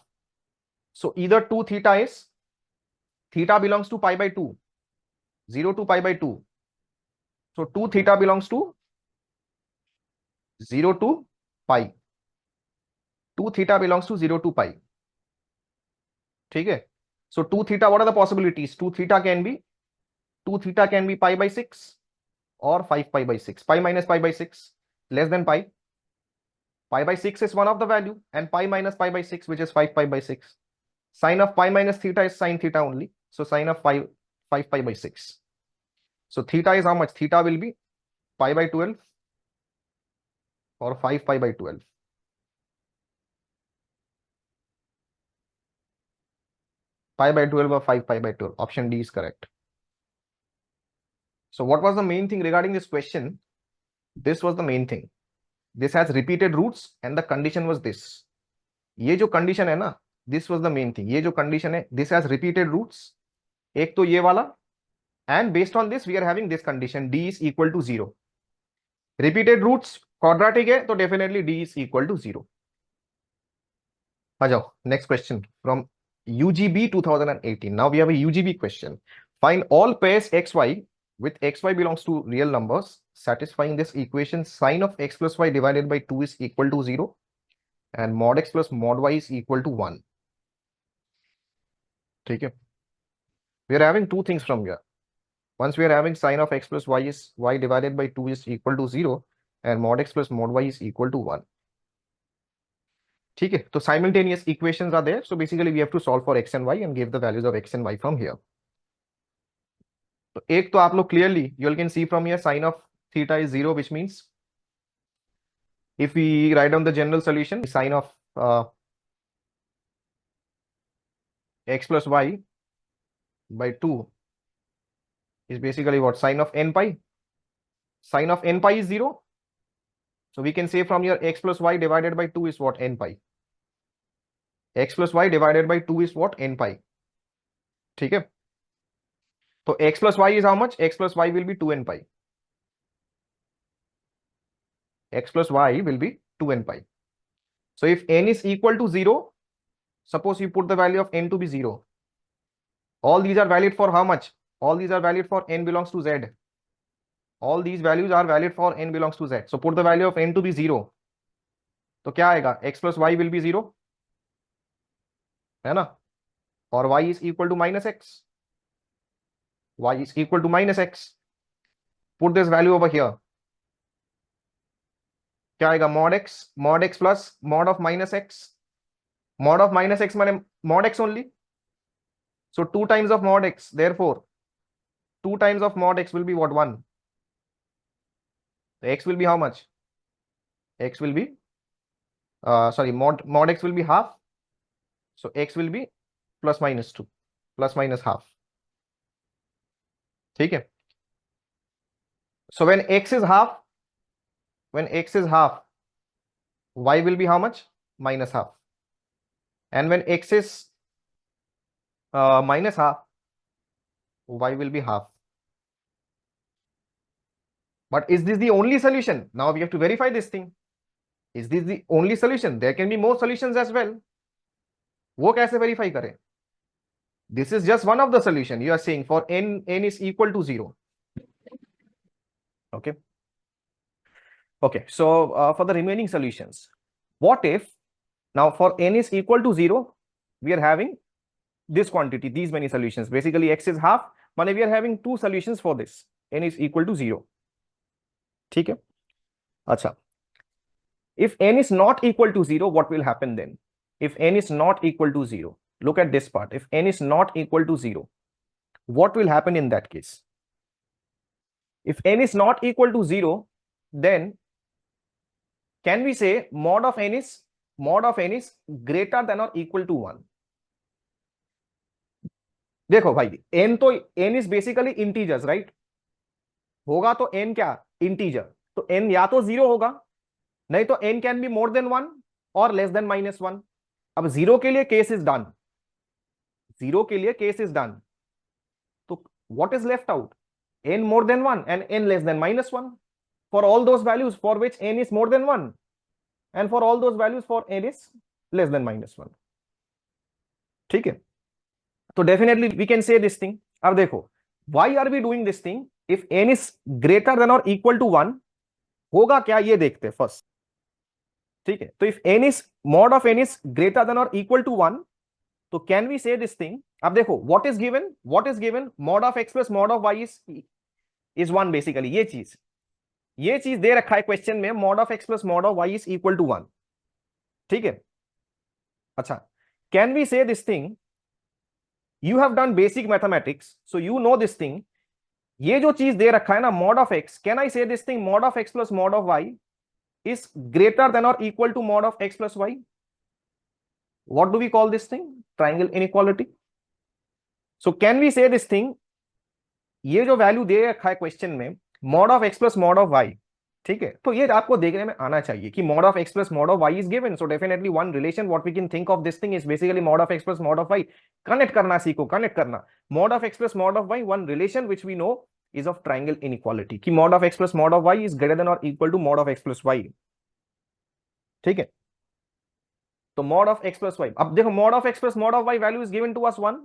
So either 2 theta is, theta belongs to pi by 2, 0 to pi by 2. So 2 theta belongs to 0 to pi. 2 theta belongs to 0 to pi. ठीक है. So 2 theta, what are the possibilities? 2 theta can be pi by 6 or 5 pi by 6. Pi minus pi by 6 less than pi. Pi by 6 is one of the value and pi minus pi by 6, which is 5 pi by 6. Sine of pi minus theta is sine theta only. So sine of 5 pi by 6. So theta is how much? Theta will be pi by 12 or 5 pi by 12. Pi by 12 or 5 pi by 12. Option D is correct. So what was the main thing regarding this question? This was the main thing. This has repeated roots and the condition was this. ये जो condition है ना, this was the main thing. ये जो condition है, this has repeated roots. एक तो ये वाला, and based on this we are having this condition, D is equal to 0. Repeated roots quadratic है, तो definitely D is equal to 0. आ जाओ, next question from UGB 2018. Now we have a UGB question. Find all pairs xy with xy belongs to real numbers satisfying this equation. Sine of x plus y divided by 2 is equal to 0 and mod x plus mod y is equal to 1. ठीक है. We are having two things from here. Once we are having sine of x plus y is y divided by 2 is equal to 0 and mod x plus mod y is equal to 1. ठीक है, तो simultaneous equations are there. So basically we have to solve for x and y and give the values of x and y from here. तो एक तो आप लोग clearly you can see from here sine of theta is 0, which means if we write down the general solution, sine of x plus y by 2 is basically what? Sine of n pi. Sine of n pi is 0. So we can say from here x plus y divided by 2 is what? N pi. X plus y divided by 2 is what? N pi. ठीक है. तो x plus y is how much? X plus y will be 2n pi. X plus y will be 2n pi. So if n is equal to 0, suppose you put the value of n to be 0. All these are valid for how much? All these are valid for n belongs to z. All these values are valid for n belongs to z. So put the value of n to be 0. तो क्या आएगा? X plus y will be 0. है ना? और y is equal to minus x. Y is equal to minus x. Put this value over here. क्या आएगा? mod x plus mod of minus x. Mod of minus x माने mod x only. So 2 times of mod x. Therefore 2 times of mod x will be what? 1. The x will be how much? X will be mod x will be half. So x will be plus minus 2, plus minus half. ठीक है. So when x is half, y will be how much? Minus half. And when x is minus half, y will be half. But is this the only solution? Now we have to verify this thing. Is this the only solution? There can be more solutions as well. वो कैसे verify करें? This is just one of the solution. You are saying for n is equal to 0. Okay. Okay. So for the remaining solutions, what if now for n is equal to 0, we are having this quantity, these many solutions. Basically, x is half. But we are having two solutions for this. N is equal to 0. ठीक है? अच्छा. If n is not equal to 0, what will happen then? If n is not equal to 0, look at this part. If n is not equal to 0, what will happen in that case? If n is not equal to 0, then can we say mod of n is greater than or equal to 1? देखो भाई, n is basically integers, right? होगा तो n क्या? Integer. तो n या तो 0 होगा, नहीं तो n can be more than 1 or less than -1. अब 0 के लिए केस इज डन. 0 के लिए केस इज डन. तो what is left out? n more than 1 and n less than -1 for all those values for which n is more than 1 and for all those values for n is less than -1. ठीक है? तो definitely we can say this thing. अब देखो, why are we doing this thing? If n is greater than or equal to 1, होगा क्या ये देखते हैं फर्स्ट. ठीक है? तो if n is mod of n is greater than or equal to 1, तो can we say this thing? अब देखो, what is given? Mod of x plus mod of y is 1 basically. ये चीज दे रखा है क्वेश्चन में, mod of x plus mod of y is equal to 1. ठीक है? अच्छा, can we say this thing? You have done basic mathematics, so you know this thing. ये जो चीज दे रखा है ना, mod of x, can I say this thing? Mod of x plus mod of y is greater than or equal to mod of x plus y. What do we call this thing? Triangle inequality. So can we say this thing? ये जो value दे रखा है question में, mod of x plus mod of y, ठीक है? तो ये आपको देखने में आना चाहिए कि mod of x plus mod of y is given. So definitely one relation what we can think of this thing is basically mod of x plus mod of y. Connect करना सीखो, कनेक्ट करना. mod of x plus mod of y, one relation which we know is of triangle inequality कि mod of x plus mod of y is greater than or equal to mod of x plus y. ठीक है? तो mod of x plus y, अब देखो mod of x plus mod of y value is given to us 1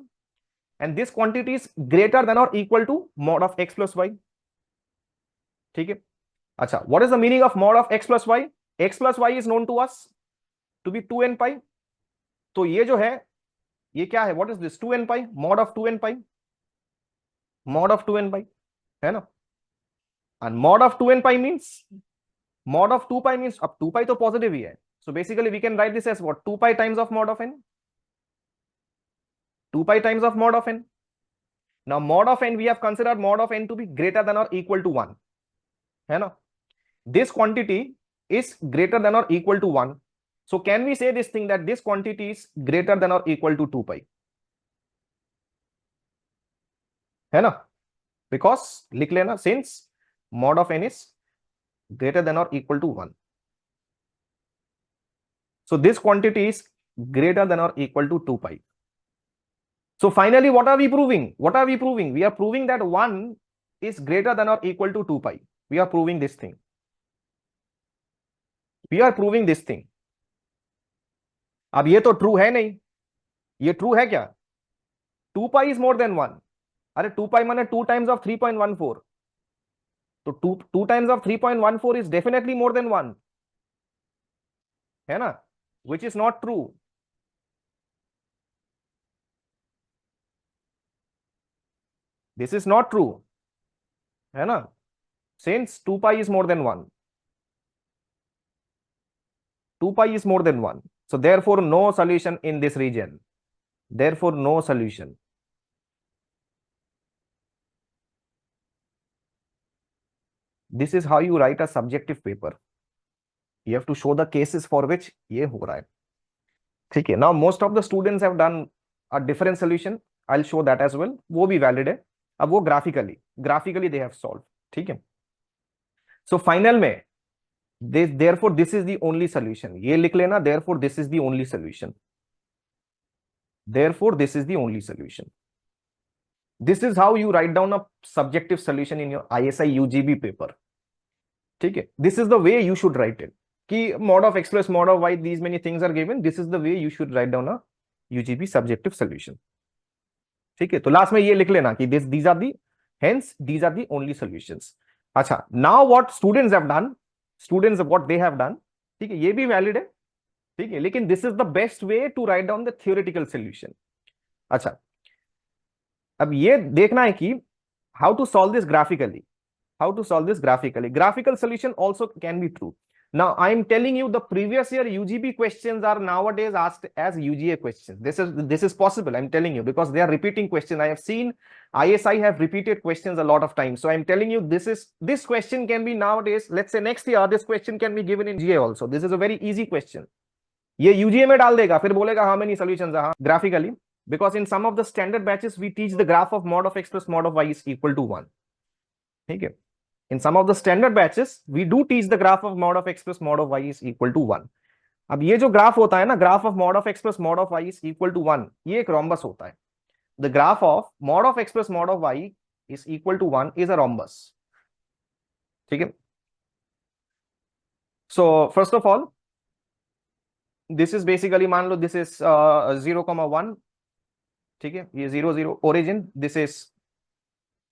and this quantity is greater than or equal to mod of x plus y. ठीक है? अच्छा, what is the meaning of mod of x plus y? X plus y is known to us to be 2n pi. तो ये जो है, ये क्या है? What is this? 2n pi, mod of 2n pi, mod of 2n pi, है ना? And mod of 2n pi means, mod of 2 pi means, अब 2 pi तो पॉजिटिव ही है. So basically we can write this as what? 2 pi times of mod of n. 2 pi times of mod of n. Now mod of n, we have considered mod of n to be greater than or equal to 1. है ना? This quantity is greater than or equal to 1. So can we say this thing that this quantity is greater than or equal to 2 pi? है ना? Because लिख लेना, since mod of n is greater than or equal to 1. So this quantity is greater than or equal to 2 pi. So finally, what are we proving? We are proving that 1 is greater than or equal to 2 pi. We are proving this thing. अब ये तो true है नहीं, ये true है क्या? 2 pi is more than 1. अरे 2 pi माने 2 times of 3.14. तो 2 times of 3.14 is definitely more than 1. है ना? Which is not true. This is not true. है ना? Since 2 pi is more than 1. 2 pi is more than 1. So therefore no solution in this region. Therefore no solution. This is how you write a subjective paper. You have to show the cases for which ये हो रहा है. ठीक है? Now most of the students have done a different solution. I'll show that as well. वो भी valid है. अब वो graphically they have solved. ठीक है? सो फाइनल में therefore this is the only solution, ये लिख लेना, therefore this is the only solution, therefore this is the only solution. This is how you write down a subjective solution in your ISI UGB paper. ठीक है, this is the way you should write it, कि mod of x plus mod of y, these many things are given, this is the way you should write down a UGB subjective solution. ठीक है, तो last में ये लिख लेना कि these are the, hence these are the only solutions. अच्छा, now what students have done, students what they have done, ठीक है, ये भी वैलिड है, ठीक है, लेकिन this is the best way to write down the theoretical solution. अच्छा, अब ये देखना है कि how to solve this graphically, how to solve this graphically. Graphical solution also can be true. Now I am telling you the previous year UGB questions are nowadays asked as UGA questions. This is possible, I'm telling you, because they are repeating questions. I have seen ISI have repeated questions a lot of times. So I'm telling you this question can be nowadays, let's say next year this question can be given in GA also. This is a very easy question. ये UGA में डाल देगा, फिर बोलेगा how many solutions are graphically, because in some of the standard batches we teach the graph of mod of x plus mod of y is equal to 1. ठीक है, in some of the standard batches we do teach the graph of mod of x plus mod of y is equal to 1. अब ये जो graph होता है ना, graph of mod of x plus mod of y is equal to 1, ये एक rhombus होता है. The graph of mod of x plus mod of y is equal to 1 is a rhombus. ठीक है, so first of all this is basically, मान लो this is 0,1, ठीक है, ये 0 0 origin, this is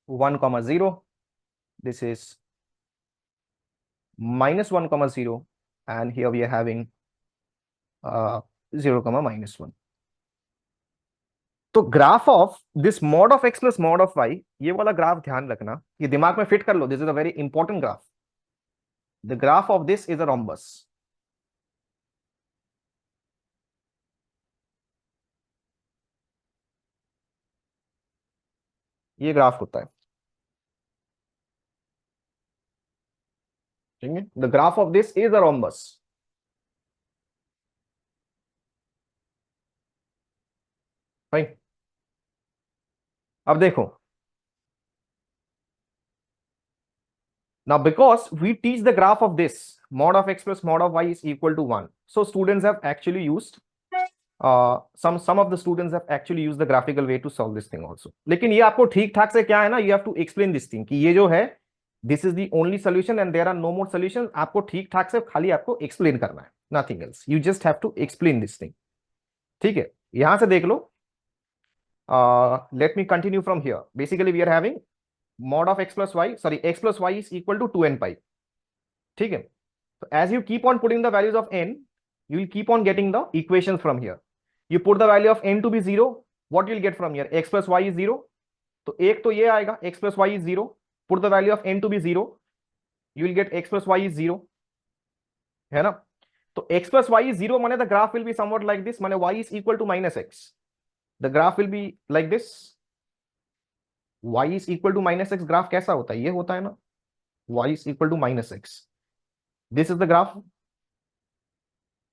1,0, this is -1,0, and here we are having 0, -1. तो graph of this mod of x plus mod of y, ये वाला graph ध्यान रखना, ये दिमाग में फिट कर लो, this is a very important graph. The graph of this is a rhombus. ये ग्राफ होता है, ठीक है, the graph of this is a rhombus. भाई अब देखो, now because we teach the graph of this mod of x plus mod of y is equal to 1, so students have actually used some of the students have actually used the graphical way to solve this thing also. लेकिन ये आपको ठीक ठाक से क्या है ना, you have to explain this thing कि ये जो है this is the only solution and there are no more solutions. आपको ठीक ठाक से खाली आपको explain करना है, nothing else. You just have to explain this thing. ठीक है, यहां से देख लो. Let me continue from here. Basically we are having mod of x plus y, sorry, x plus y is equal to 2n pi. ठीक है, so as you keep on putting the values of n, you will keep on getting the equations from here. You put the value of n to be 0, what you will get from here? X plus y is 0. तो एक तो ये आएगा, x plus y is 0. Put the value of n to be 0, you will get x plus y is 0, है ना. तो x plus y is 0 माने the graph will be somewhat like this, माने y is equal to minus x. The graph will be like this. y is equal to minus x graph कैसा होता है? ये होता है ना, y is equal to minus x. This is the graph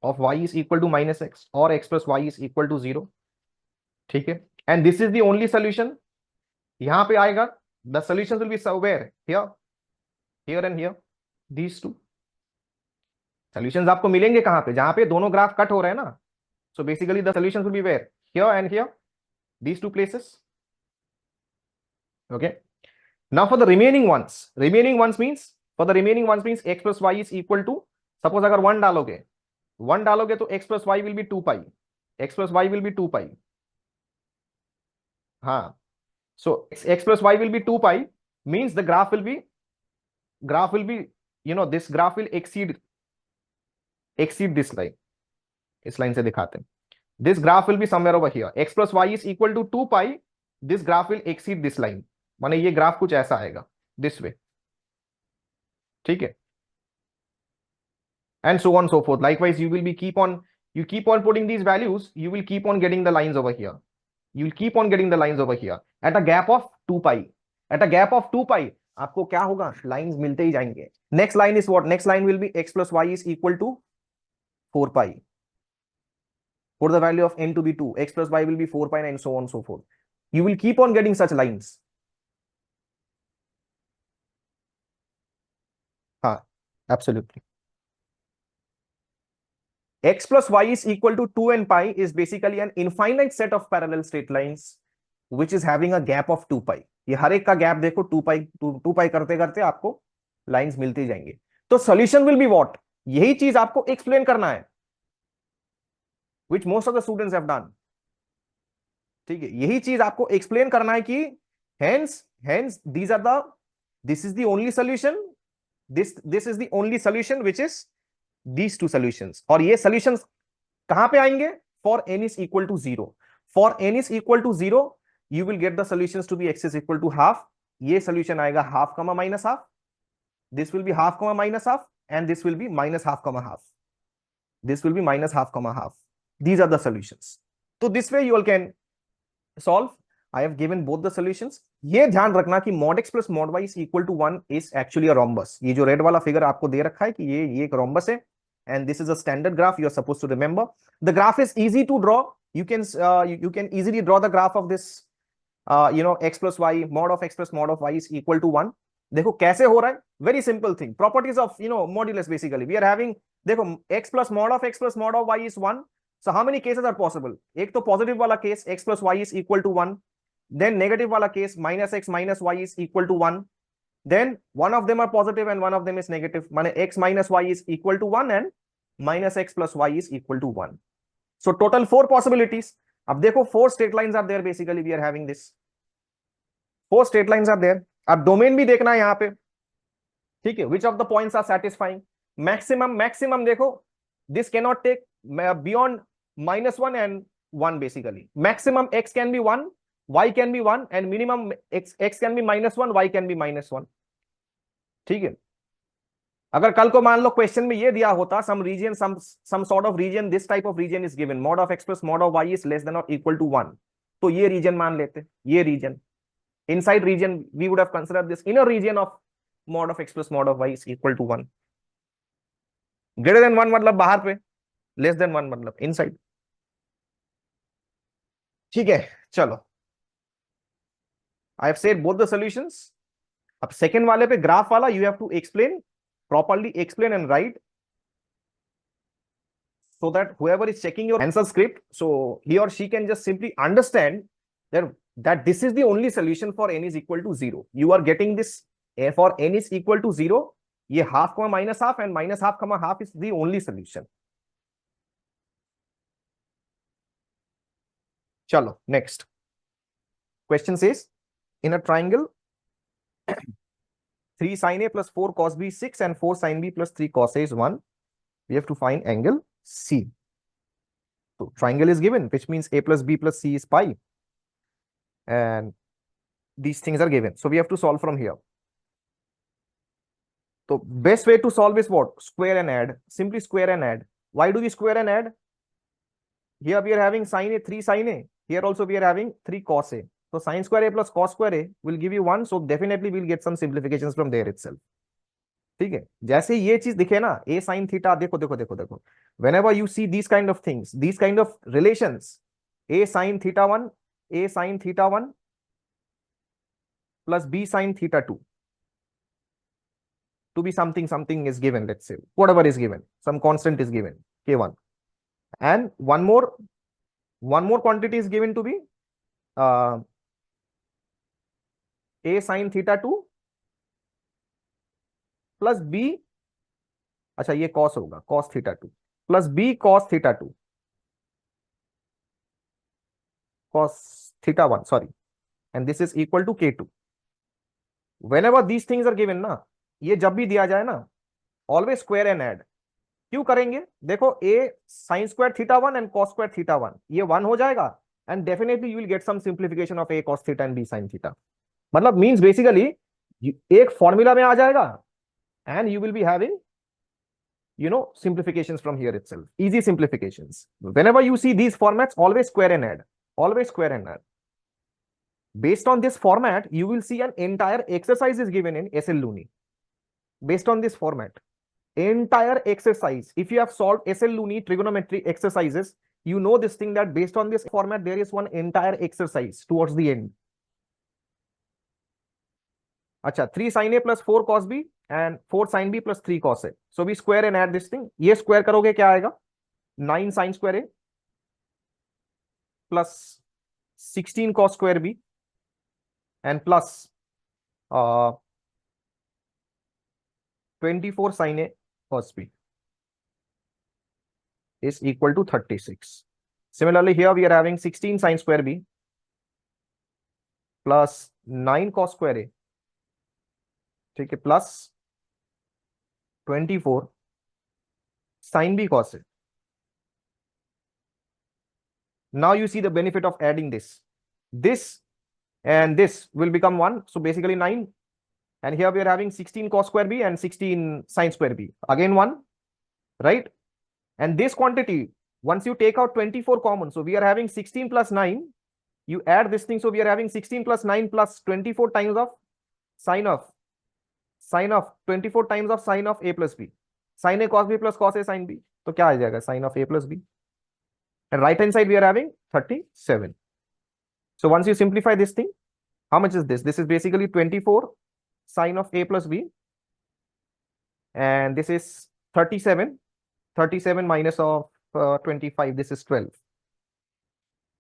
of y is equal to minus x or x plus y is equal to 0. ठीक है, and this is the only solution. यहां पे आएगा, the solutions will be somewhere here, here and here, these two solutions आपको मिलेंगे कहां पे? जहां पे दोनों ग्राफ कट हो रहे हैं ना. So basically the solutions will be where? Here and here, these two places. Okay, now for the remaining ones means, for the remaining ones means x plus y is equal to, suppose अगर 1 डालोगे तो x plus y will be 2 pi, x plus y will be 2 pi. हाँ, so x plus y will be 2 pi means the graph will be, you know, this graph will exceed this line. इस line से दिखाते हैं. This graph will be somewhere over here. X plus y is equal to 2 pi. This graph will exceed this line. माने ये graph कुछ ऐसा आएगा, this way. ठीक है, and so on so forth. Likewise, you keep on putting these values. You will keep on getting the lines over here. You will keep on getting the lines over here at a gap of 2 pi. At a gap of 2 pi, आपको क्या होगा? Lines मिलते ही जाएंगे. Next line is what? Next line will be x plus y is equal to 4 pi. For the value of n to be 2, x plus y will be 4 pi and so on so forth. You will keep on getting such lines. हाँ, Absolutely. X plus y is equal to 2 and pi is basically an infinite set of parallel straight lines which is having a gap of 2 pi. ये हर एक का gap देखो 2 पाई करते करते आपको lines मिलते जाएंगे. तो सॉल्यूशन विल बी व्हाट? यही चीज आपको एक्सप्लेन करना है, which most of the students have done. ठीक है, यही चीज आपको एक्सप्लेन करना है कि hence this is the only solution, this is the only solution which is these two solutions. और ये solutions कहां पे आएंगे? For n is equal to 0. For n is equal to 0, you will get the solutions to be x is equal to half. ये solution आएगा half comma minus half. This will be half comma minus half, and this will be minus half comma half. This will be minus half comma half. These are the solutions. So this way you all can solve. I have given both the solutions. ये ध्यान रखना कि mod x plus mod y is equal to 1 is actually a rhombus. ये जो red वाला figure आपको दे रखा है कि ये एक rhombus है, and this is a standard graph you are supposed to remember. The graph is easy to draw. You can easily draw the graph of this x plus y, mod of x plus mod of y is equal to 1. देखो कैसे हो रहा है? Very simple thing. Properties of modulus basically. We are having, देखो x plus mod of x plus mod of y is 1. So how many cases are possible? एक तो positive वाला case x plus y is equal to 1. Then negative वाला case minus x minus y is equal to 1. Then one of them are positive and one of them is negative. माने x minus y is equal to 1 and minus x plus y is equal to 1. So total 4 possibilities. अब देखो 4 straight lines are there basically. We are having this. 4 straight lines are there. अब domain भी देखना है यहाँ पे, ठीक है. Which of the points are satisfying? Maximum देखो, this cannot take beyond -1 and 1 basically. Maximum x can be 1, y can be 1, and minimum x can be -1, y can be -1. ठीक है. अगर कल को मान लो क्वेश्चन में ये दिया होता some region, some sort of region, this type of region is given, mod of x plus mod of y is less than or equal to 1, तो ये region मान लेते. ये region, inside region we would have considered this inner region of mod of x plus mod of y is equal to 1. greater than 1 मतलब बाहर पे, less than 1 मतलब inside. ठीक है, चलो. I have said both the solutions. अब second वाले पे ग्राफ वाला you have to explain properly, explain and write, so that whoever is checking your answer script, so he or she can just simply understand that this is the only solution for n is equal to 0. You are getting this for n is equal to 0. ये half comma minus half and minus half comma half is the only solution. चलो next question says, in a triangle 3 sin A plus 4 cos B is 6 and 4 sin B plus 3 cos A is 1. We have to find angle C. So triangle is given, which means A plus B plus C is pi. And these things are given. So we have to solve from here. So best way to solve is what? Square and add. Simply square and add. Why do we square and add? Here we are having sin A, 3 sin A. Here also we are having 3 cos A. So sin square A plus cos square A will give you 1. So definitely we'll get some simplifications from there itself. ठीक है, जैसे ये चीज दिखे ना, a sin theta, देखो देखो देखो देखो, whenever you see these kind of things, these kind of relations, a sin theta 1, a sin theta 1 plus b sin theta 2 to be something is given, let's say whatever is given, some constant is given, k1, and one more quantity is given to be a sin theta 2 plus b, अच्छा ये cos होगा, cos theta 2 plus b cos theta 2, cos theta 1, sorry, and this is equal to k2. Whenever these things are given ना, ये जब भी दिया जाए ना, always square and add. क्यों करेंगे? देखो a sin square theta 1 and cos square theta 1, ये 1 हो जाएगा, and definitely you will get some simplification of a cos theta and b sin theta. मतलब means basically एक फॉर्मूला में आ जाएगा, and you will be having simplifications from here itself, easy simplifications. Whenever you see these formats, always square and add, always square and add. Based on this format, you will see an entire exercise is given in SL Looney. Based on this format, entire exercise, if you have solved SL Looney trigonometry exercises, you know this thing that based on this format there is one entire exercise towards the end. अच्छा 3 sin a plus 4 cos b and 4 sin b plus 3 cos a. So we square and add this thing. ये square करोगे क्या आएगा? 9 sin square a plus 16 cos square b and plus 24 sin a cos b is equal to 36. Similarly, here we are having 16 sin square b plus 9 cos square a, ठीक है, plus 24 sin b cos a. Now you see the benefit of adding this. This and this will become 1. So basically 9. And here we are having 16 cos square b and 16 sin square b. Again 1, right? And this quantity, once you take out 24 common, so we are having 16 plus 9. You add this thing, so we are having 16 plus 9 plus 24 times of sine of 24 times of sine of a plus b. Sin a cos b plus cos a sin b. तो क्या आ जाएगा? Sin of a plus b. And right hand side we are having 37. So once you simplify this thing, how much is this? This is basically 24 sine of a plus b, and this is 37 minus of 25, this is 12.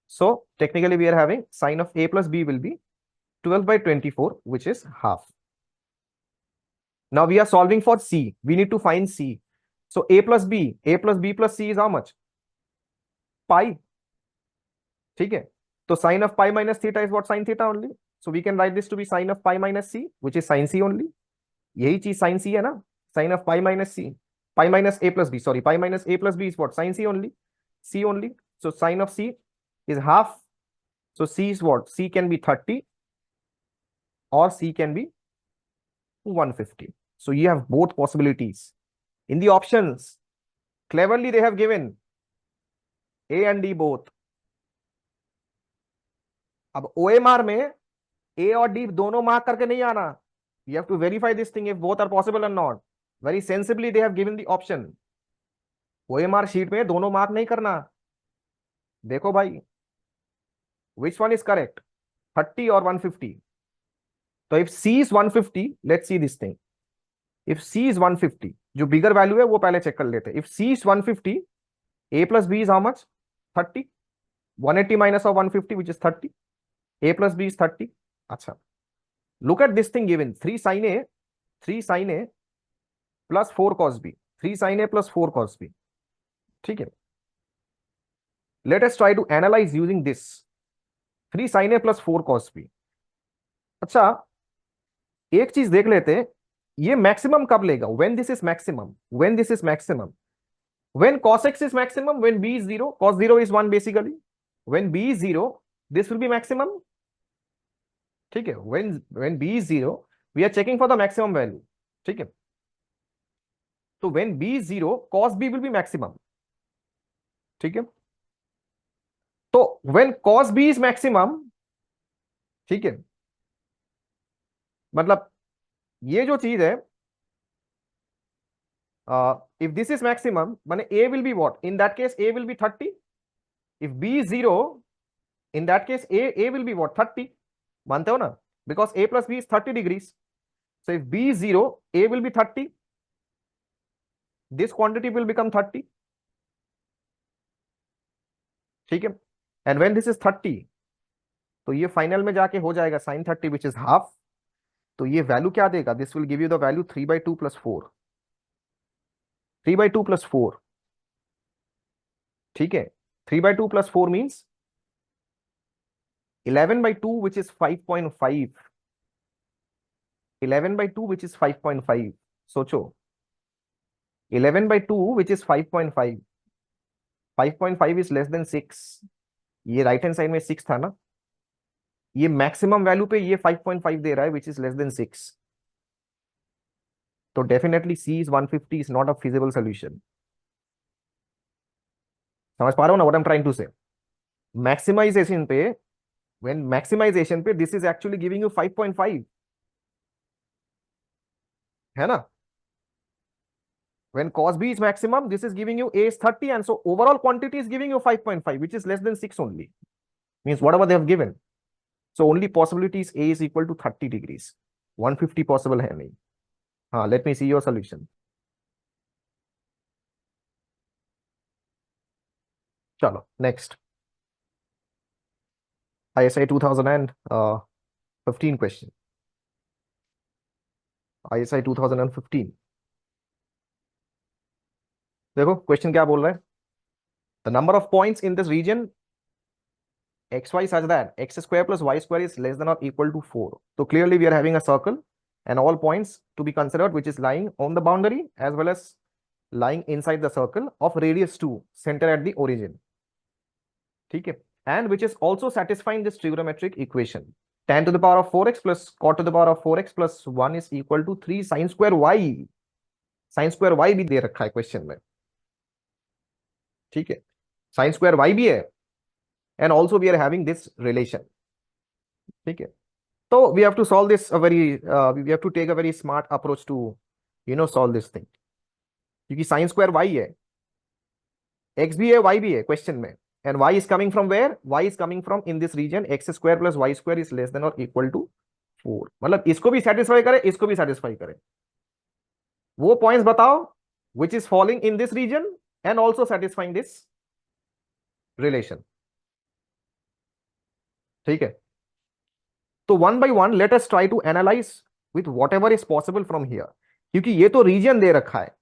So technically we are having sine of a plus b will be 12 by 24, which is half. Now we are solving for c. We need to find c. So a plus b plus c is how much? Pi. ठीक है, तो sin of pi minus theta is what? Sin theta only. So we can write this to be sin of pi minus c, which is sin c only. यही चीज sin c है ना, sin of pi minus c, pi minus a plus b, sorry, pi minus a plus b is what? Sin c only, c only. So sin of c is half. So c is what? C can be 30 or c can be 150. So you have both possibilities. In the options, cleverly they have given A and D both. अब OMR में A और D दोनों mark करके नहीं आना. You have to verify this thing if both are possible or not. Very sensibly they have given the option. OMR sheet में दोनों mark नहीं करना. देखो भाई, which one is correct? 30 or 150? तो if C is 150, let's see this thing. If C is 150, जो bigger value है वो पहले चेक कर लेते हैं. If C is 150, A plus B is how much? 30. 180 minus of 150, which is 30. A plus B is 30. अच्छा, look at this thing given. 3 sin A plus 4 cos B. 3 sin A plus 4 cos B. ठीक है. Let us try to analyze using this. 3 sin A plus 4 cos B. अच्छा, एक चीज देख लेते हैं, ये मैक्सिमम कब लेगा? When this is maximum. When this is maximum. When cos x is maximum, when b is 0, cos 0 is 1 basically. When b is 0, this will be maximum. ठीक है, when b is 0, we are checking for the maximum value. ठीक है, तो when b is 0, cos b will be maximum. ठीक है, तो when cos b is maximum, ठीक है, मतलब ये जो चीज है, if this is maximum, माने a will be what? In that case a will be 30. If b is 0, in that case a will be what? 30. मानते हो ना? Because a plus b is 30 degrees. So if b is 0, a will be 30. This quantity will become 30. ठीक है, and when this is 30, तो ये final में जाके हो जाएगा sin 30, which is half. तो ये वैल्यू क्या देगा? This will give you the value 3/2 plus 4. 3/2 plus 4. ठीक है, 3/2 plus 4 means 11/2, which is 5.5. 11/2, which is 5.5. सोचो, 11/2, which is 5.5. 5.5 is less than 6. ये राइट हैंड साइड में 6 था ना, ये मैक्सिमम वैल्यू पे ये 5.5 दे रहा है, which is less than 6. तो definitely C is 150 is not a feasible solution. समझ पा रहे हो ना what I'm trying to say? Maximization पे, when मैक्सिमाइजेशन पे this is actually giving you 5.5, है ना? When cos B is maximum, this is giving you A is 30, and so overall quantity is giving you 5.5, which is less than 6 only. Means whatever they have given. So only possibility is A is equal to 30 degrees. 150 possible है नहीं। हाँ, let me see your solution. चलो next, ISI 2015 question, ISI 2015। देखो question क्या बोल रहा है, the number of points in this region xy such that x square plus y square is less than or equal to 4. So clearly we are having a circle and all points to be considered which is lying on the boundary as well as lying inside the circle of radius 2, center at the origin. ठीक है, and which is also satisfying this trigonometric equation. Tan to the power of 4x plus cot to the power of 4x plus 1 is equal to 3 sin square y. sin square y भी दे रखा है question में, ठीक है, sin square y भी है and also we are having this relation, ठीक है। So we have to solve this a very we have to take a very smart approach to solve this thing, क्योंकि sin square y है, x भी है y भी है question में, and y is coming from where, y is coming from in this region x square plus y square is less than or equal to 4। मतलब इसको भी सेटिस्फाई करे, इसको भी सेटिस्फाई करे, वो पॉइंट्स बताओ which is falling in this region and also satisfying this relation, ठीक है। तो one by one let us try to analyse with whatever is possible from here, क्योंकि ये तो रीजन दे रखा है,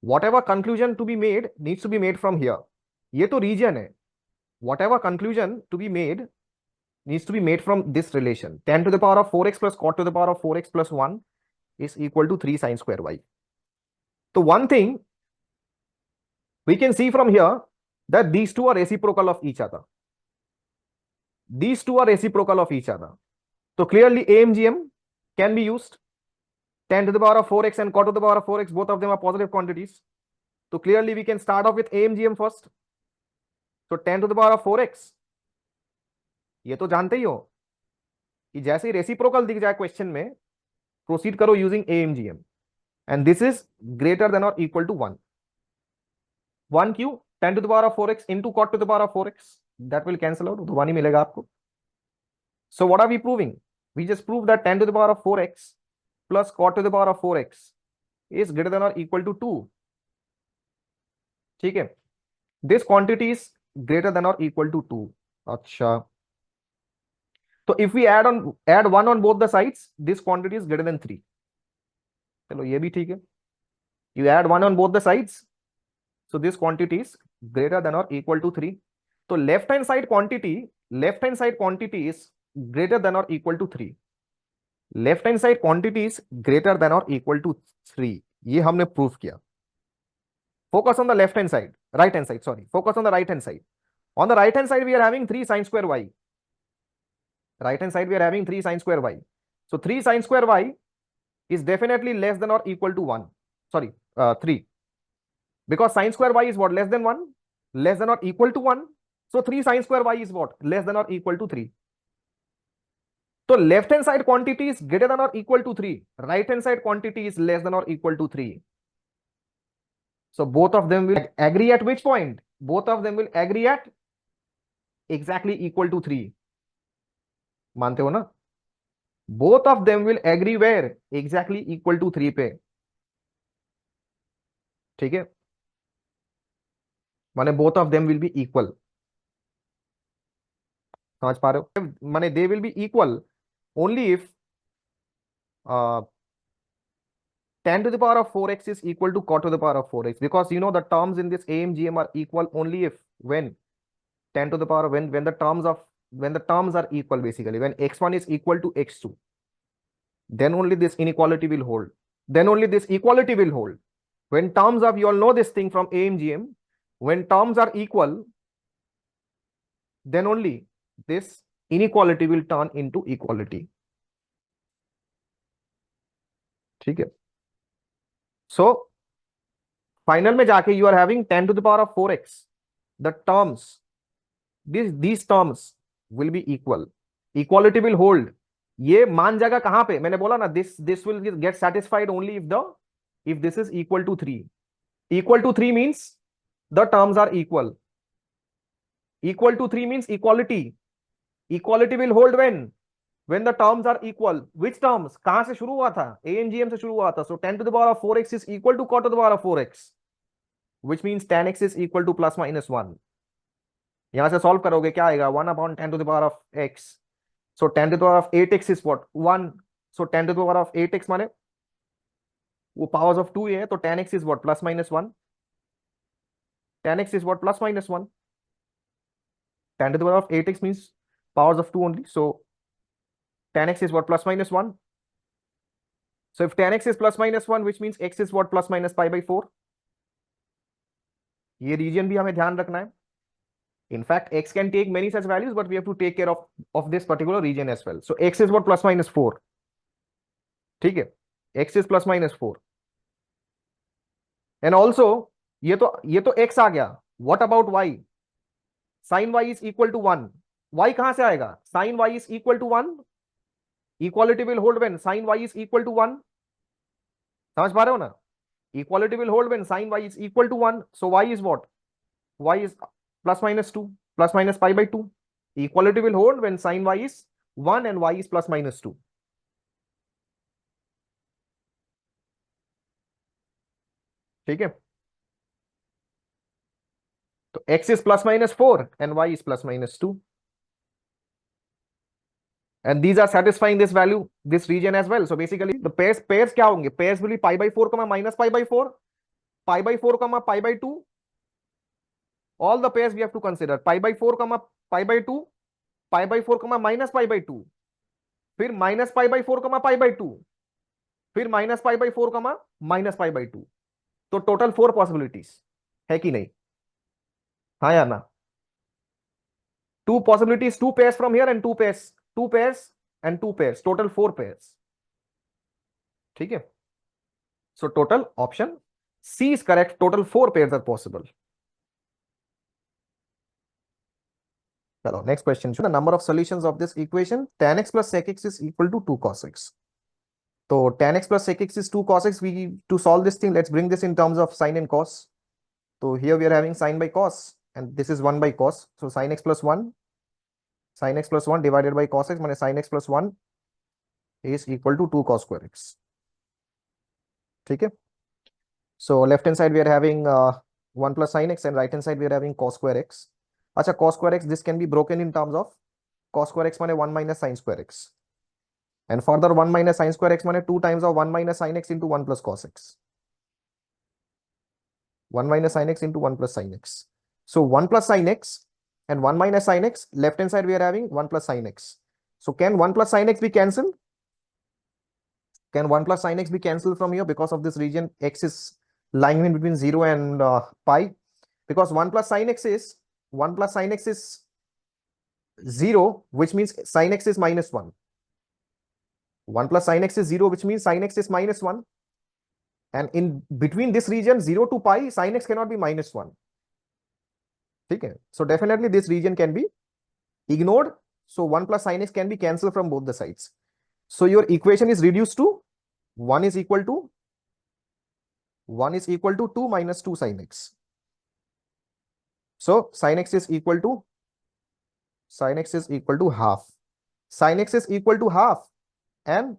whatever conclusion to be made needs to be made from here, ये तो रीजन है, whatever conclusion to be made needs to be made from this relation, tan to the power of 4x plus cot to the power of 4x plus 1 is equal to 3 sin square y. So one thing we can see from here that these two are reciprocal of each other, these two are reciprocal of each other. So clearly AMGM can be used, tan to the power of 4x and cot to the power of 4x, both of them are positive quantities. So clearly we can start off with AMGM first. So tan to the power of 4x, ये तो जानते ही हो कि जैसे ही reciprocal दिख जाए question में, proceed करो using AMGM, and this is greater then और इक्वल टू 1। 1 क्यों, tan to the power of 4x into cot to the power of 4x, that will cancel out, तो 1 ही मिलेगा आपको। So what are we proving? We just prove that tan to the power of 4x plus cot to the power of 4x is greater than or equal to 2, ठीक है। This quantity is greater than or equal to 2। अच्छा, तो if we add 1 on both the sides, this quantity is greater than 3। चलो ये भी ठीक है, you add 1 on both the sides, so this quantity is greater than or equal to 3। तो left hand side quantity is greater than or equal to 3, left hand side quantity is greater than or equal to 3, ये हमने prove किया। Focus on the left hand side, right hand side, sorry, focus on the right hand side. On the right hand side we are having 3 sin square y, right hand side we are having 3 sin square y, so 3 sin square y is definitely less than or equal to 1, sorry 3, because sin square y is what, less than 1, less than or equal to 1, so 3 sin square y is what, less than or equal to 3। so left hand side quantity is greater than or equal to 3, right hand side quantity is less than or equal to 3, so both of them will agree at which point, both of them will agree at exactly equal to 3, मानते हो ना, both of them will agree where, exactly equal to 3 पे, ठीक है, माने both of them will be equal, समझ पा रहे हो, माने they will be equal only if tan to the power of 4x is equal to cot to the power of 4x, because you know the terms in this AMGM are equal only if, when tan to the power, when the terms are equal, basically when x1 is equal to x2, then only this inequality will hold, then only this equality will hold, when terms of, you all know this thing from AMGM, when terms are equal, then only this inequality will turn into equality, ठीक है। So final में जाके you are having tan to the power of 4x, the terms, these terms will be equal, equality will hold, ये मान जाएगा कहां पे, मैंने बोला ना, this will get satisfied only if this is equal to 3, equal to 3 means the terms are equal, equal to 3 means equality will hold when when the terms are equal, which terms, कहां से शुरू हुआ था, ANGM से शुरू हुआ था, so 10 to the power of 4x is equal to cot to the power of 4x, which means tan x is equal to plus minus 1. यहां से सॉल्व करोगे क्या आएगा, 1 upon 10 to the power of x, so 10 to the power of 8x is what, 1, so 10 to the power of 8x माने वो powers of 2 है, तो tan x is what, plus minus 1, tan x is what, plus minus 1, 10 to the power of 8x means powers of 2 only, so tan x is what, plus minus 1. So if tan x is plus minus 1, which means x is what, plus minus pi by 4. ये reason भी हमें ध्यान रखना है. In fact, x can take many such values, but we have to take care of this particular region as well. So x is what, plus minus 4. ठीक है, x is plus minus 4. And also ये तो x आ गया. What about y? Sin y is equal to 1. y कहां से आएगा? Sin y is equal to 1. Equality will hold when sin y is equal to 1. समझ पा रहे हो ना? Equality will hold when sin y is equal to 1. So y is what? Y is plus minus 2, plus minus pi by 2. Equality will hold when sin y is 1 and y is plus minus 2. ठीक है, तो x is plus minus 4 and y is plus minus 2. And these are satisfying this value, this region as well. So basically the pairs क्या होंगे? Pairs will be pi by 4 minus pi by 4, pi by 4 pi by 2. All the pairs we have to consider. Pi by 4 pi by 2, pi by 4 minus pi by 2, फिर minus pi by 4 pi by 2, फिर minus pi by 4 minus pi by 2. तो total 4 possibilities है कि नहीं? हाँ या ना? 2 possibilities, 2 pairs from here and 2 pairs, 2 pairs and 2 pairs, total 4 pairs. ठीक है, so total option C is correct. Total 4 pairs are possible. चलो next question. The number of solutions of this equation tan x plus sec x is equal to 2 cos x. So tan x plus sec x is 2 cos x. We to solve this thing, let's bring this in terms of sin and cos. So here we are having sin by cos and this is 1 by cos. So sin x plus 1, sin x plus 1 divided by cos x, means sin x plus 1 is equal to 2 cos square x. ठीक है, so left hand side we are having 1 plus sin x and right hand side we are having cos square x. अच्छा, cos square x, this can be broken in terms of cos square x माने 1 minus sin square x, and further 1 minus sin square x माने 2 times of 1 minus sin x into 1 plus cos x, 1 minus sin x into 1 plus sin x. So 1 plus sin x and 1 minus sin x, left hand side we are having 1 plus sin x. So can 1 plus sin x be cancelled? Can 1 plus sin x be cancelled from here because of this region x is lying in between 0 and pi? Because 1 plus sin x is 0, which means sin x is minus 1. 1 plus sin x is 0, which means sin x is minus 1. And in between this region 0 to pi, sin x cannot be minus 1. Okay, so definitely this region can be ignored. So 1 plus sin x can be cancelled from both the sides. So your equation is reduced to 1 is equal to 2 minus 2 sin x. So sin x is equal to half. Sin x is equal to half and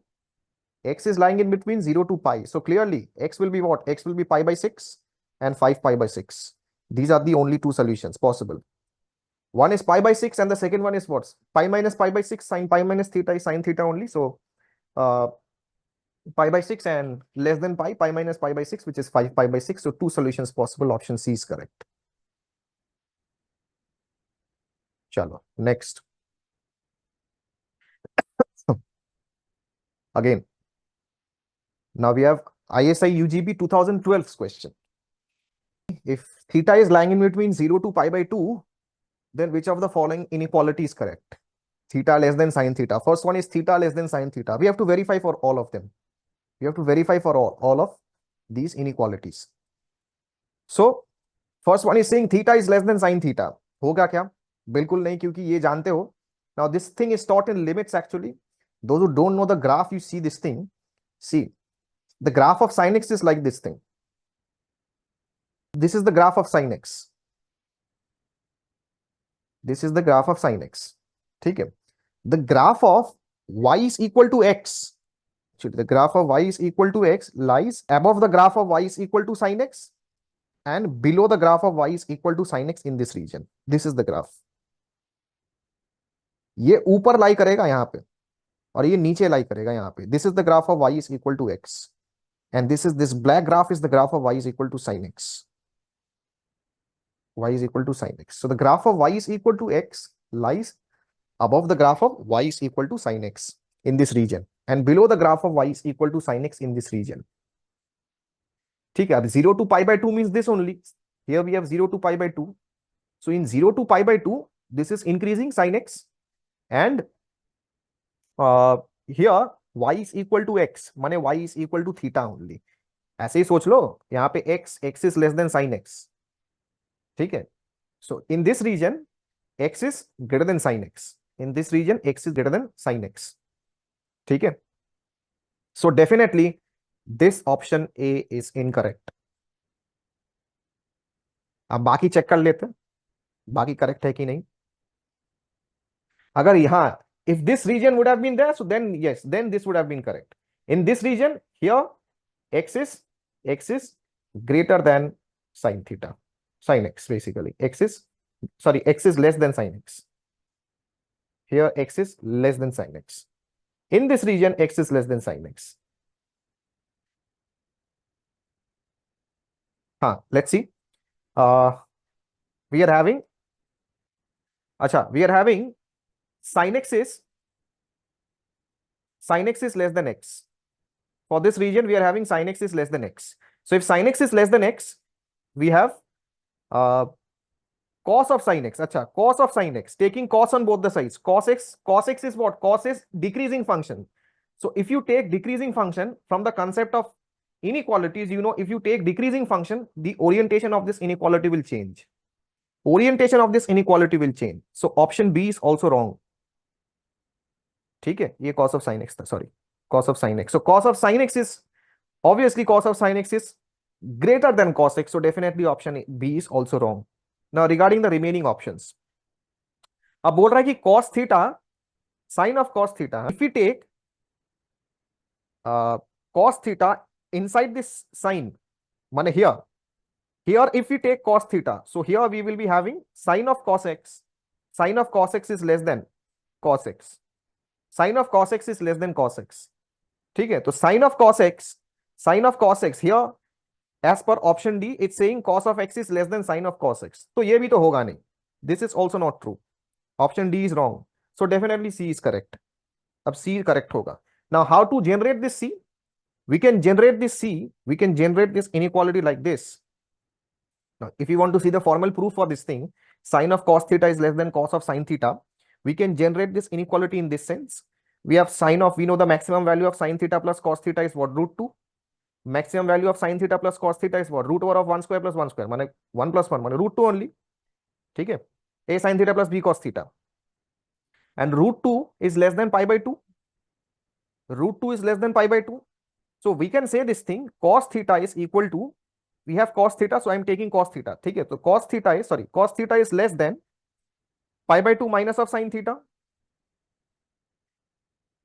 x is lying in between 0 to pi. So clearly x will be what? X will be pi by 6 and 5 pi by 6. These are the only two solutions possible. One is pi by 6 and the second one is what? Pi minus pi by 6, sin pi minus theta is sin theta only. So pi by 6 and less than pi minus pi by 6, which is 5 pi by 6. So two solutions possible. Option C is correct. Chalo, next. Again, now we have ISI UGB 2012's question. If theta is lying in between 0 to pi by 2, then which of the following inequality is correct? Theta less than sin theta. First one is theta less than sin theta. We have to verify for all of them. We have to verify for all of these inequalities. So first one is saying theta is less than sin theta. होगा क्या? बिल्कुल नहीं, क्योंकि ये जानते हो. Now this thing is taught in limits actually. Those who don't know the graph, you see this thing. See, the graph of sin x is like this thing. This is the graph of sin x. This is the graph of sin x. ठीक है? The graph of y is equal to x, actually the graph of y is equal to x lies above the graph of y is equal to sin x and below the graph of y is equal to sin x in this region. This is the graph. ये ऊपर लाई करेगा यहाँ पे और ये नीचे लाई करेगा यहाँ पे. This is the graph of y is equal to x and this black graph is the graph of y is equal to sin x. Y is equal to sin x. So the graph of y is equal to x lies above the graph of y is equal to sin x in this region and below the graph of y is equal to sin x in this region. ठीक है. अब 0 to pi by 2 means this only. Here we have 0 to pi by 2. So in 0 to pi by 2, this is increasing sin x and here y is equal to x माने y is equal to theta only. ऐसे ही सोच लो यहाँ पे x is less than sin x. ठीक है. So in this region x is greater than sin x. In this region x is greater than sin x. ठीक है. So definitely this option A is incorrect. अब बाकी check कर लेते हैं बाकी करेक्ट है कि नहीं. अगर यहां if this region would have been there, so then yes, then this would have been correct. In this region here x is greater than sin theta, sin x basically. X is less than sin x. Here x is less than sin x. In this region x is less than sin x. Let's see. We are having sin x is less than x. For this region we are having sin x is less than x. So if sin x is less than x, we have cos of sin x. Cos of sin x, taking cos on both the sides. Cos x is what? Cos is decreasing function. So if you take decreasing function from the concept of inequalities, you know, if you take decreasing function, the orientation of this inequality will change. Orientation of this inequality will change. So option B is also wrong. ठीक है. ये cos of sin x था. Sorry, cos of sin x. So cos of sin x is obviously cos of sin x is greater than cos x. So definitely option B is also wrong. Now regarding the remaining options, अब बोल रहा है कि cos theta, sin of cos theta, if we take cos theta inside this sin, माने here if we take cos theta, so here we will be having sin of cos x. Sin of cos x is less than cos x. Sin of cos x is less than cos x. ठीक है. तो sin of cos x here as per option D, it's saying cos of x is less than sin of cos x. तो ये भी तो होगा नहीं. This is also not true. Option D is wrong. So definitely C is correct. अब C correct होगा. Now how to generate this C? We can generate this C. We can generate this inequality like this. Now if you want to see the formal proof for this thing, sin of cos theta is less than cos of sin theta, we can generate this inequality in this sense. We have sin of, we know the maximum value of sin theta plus cos theta is what? Root 2. Maximum value of sin theta plus cos theta is what? Root over of 1 square plus 1 square. माने 1 plus 1 माने root 2 only. ठीक है. A sin theta plus B cos theta. And root 2 is less than pi by 2. Root 2 is less than pi by 2. So we can say this thing, cos theta is equal to, we have cos theta, so I am taking cos theta. ठीक है. तो cos theta is less than pi by 2 minus of sin theta.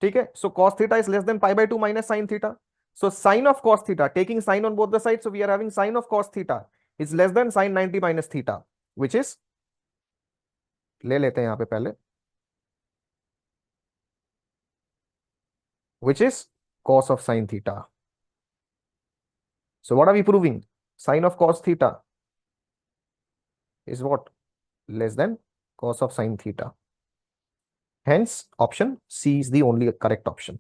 ठीक है. So cos theta is less than pi by 2 minus sin theta. So sin of cos theta, taking sin on both the sides, so we are having sin of cos theta is less than sin 90 minus theta, which is, ले लेते हैं यहाँ पे पहले, which is cos of sin theta. So what are we proving? Sin of cos theta is what? Less than cos of sin theta. Hence option C is the only correct option.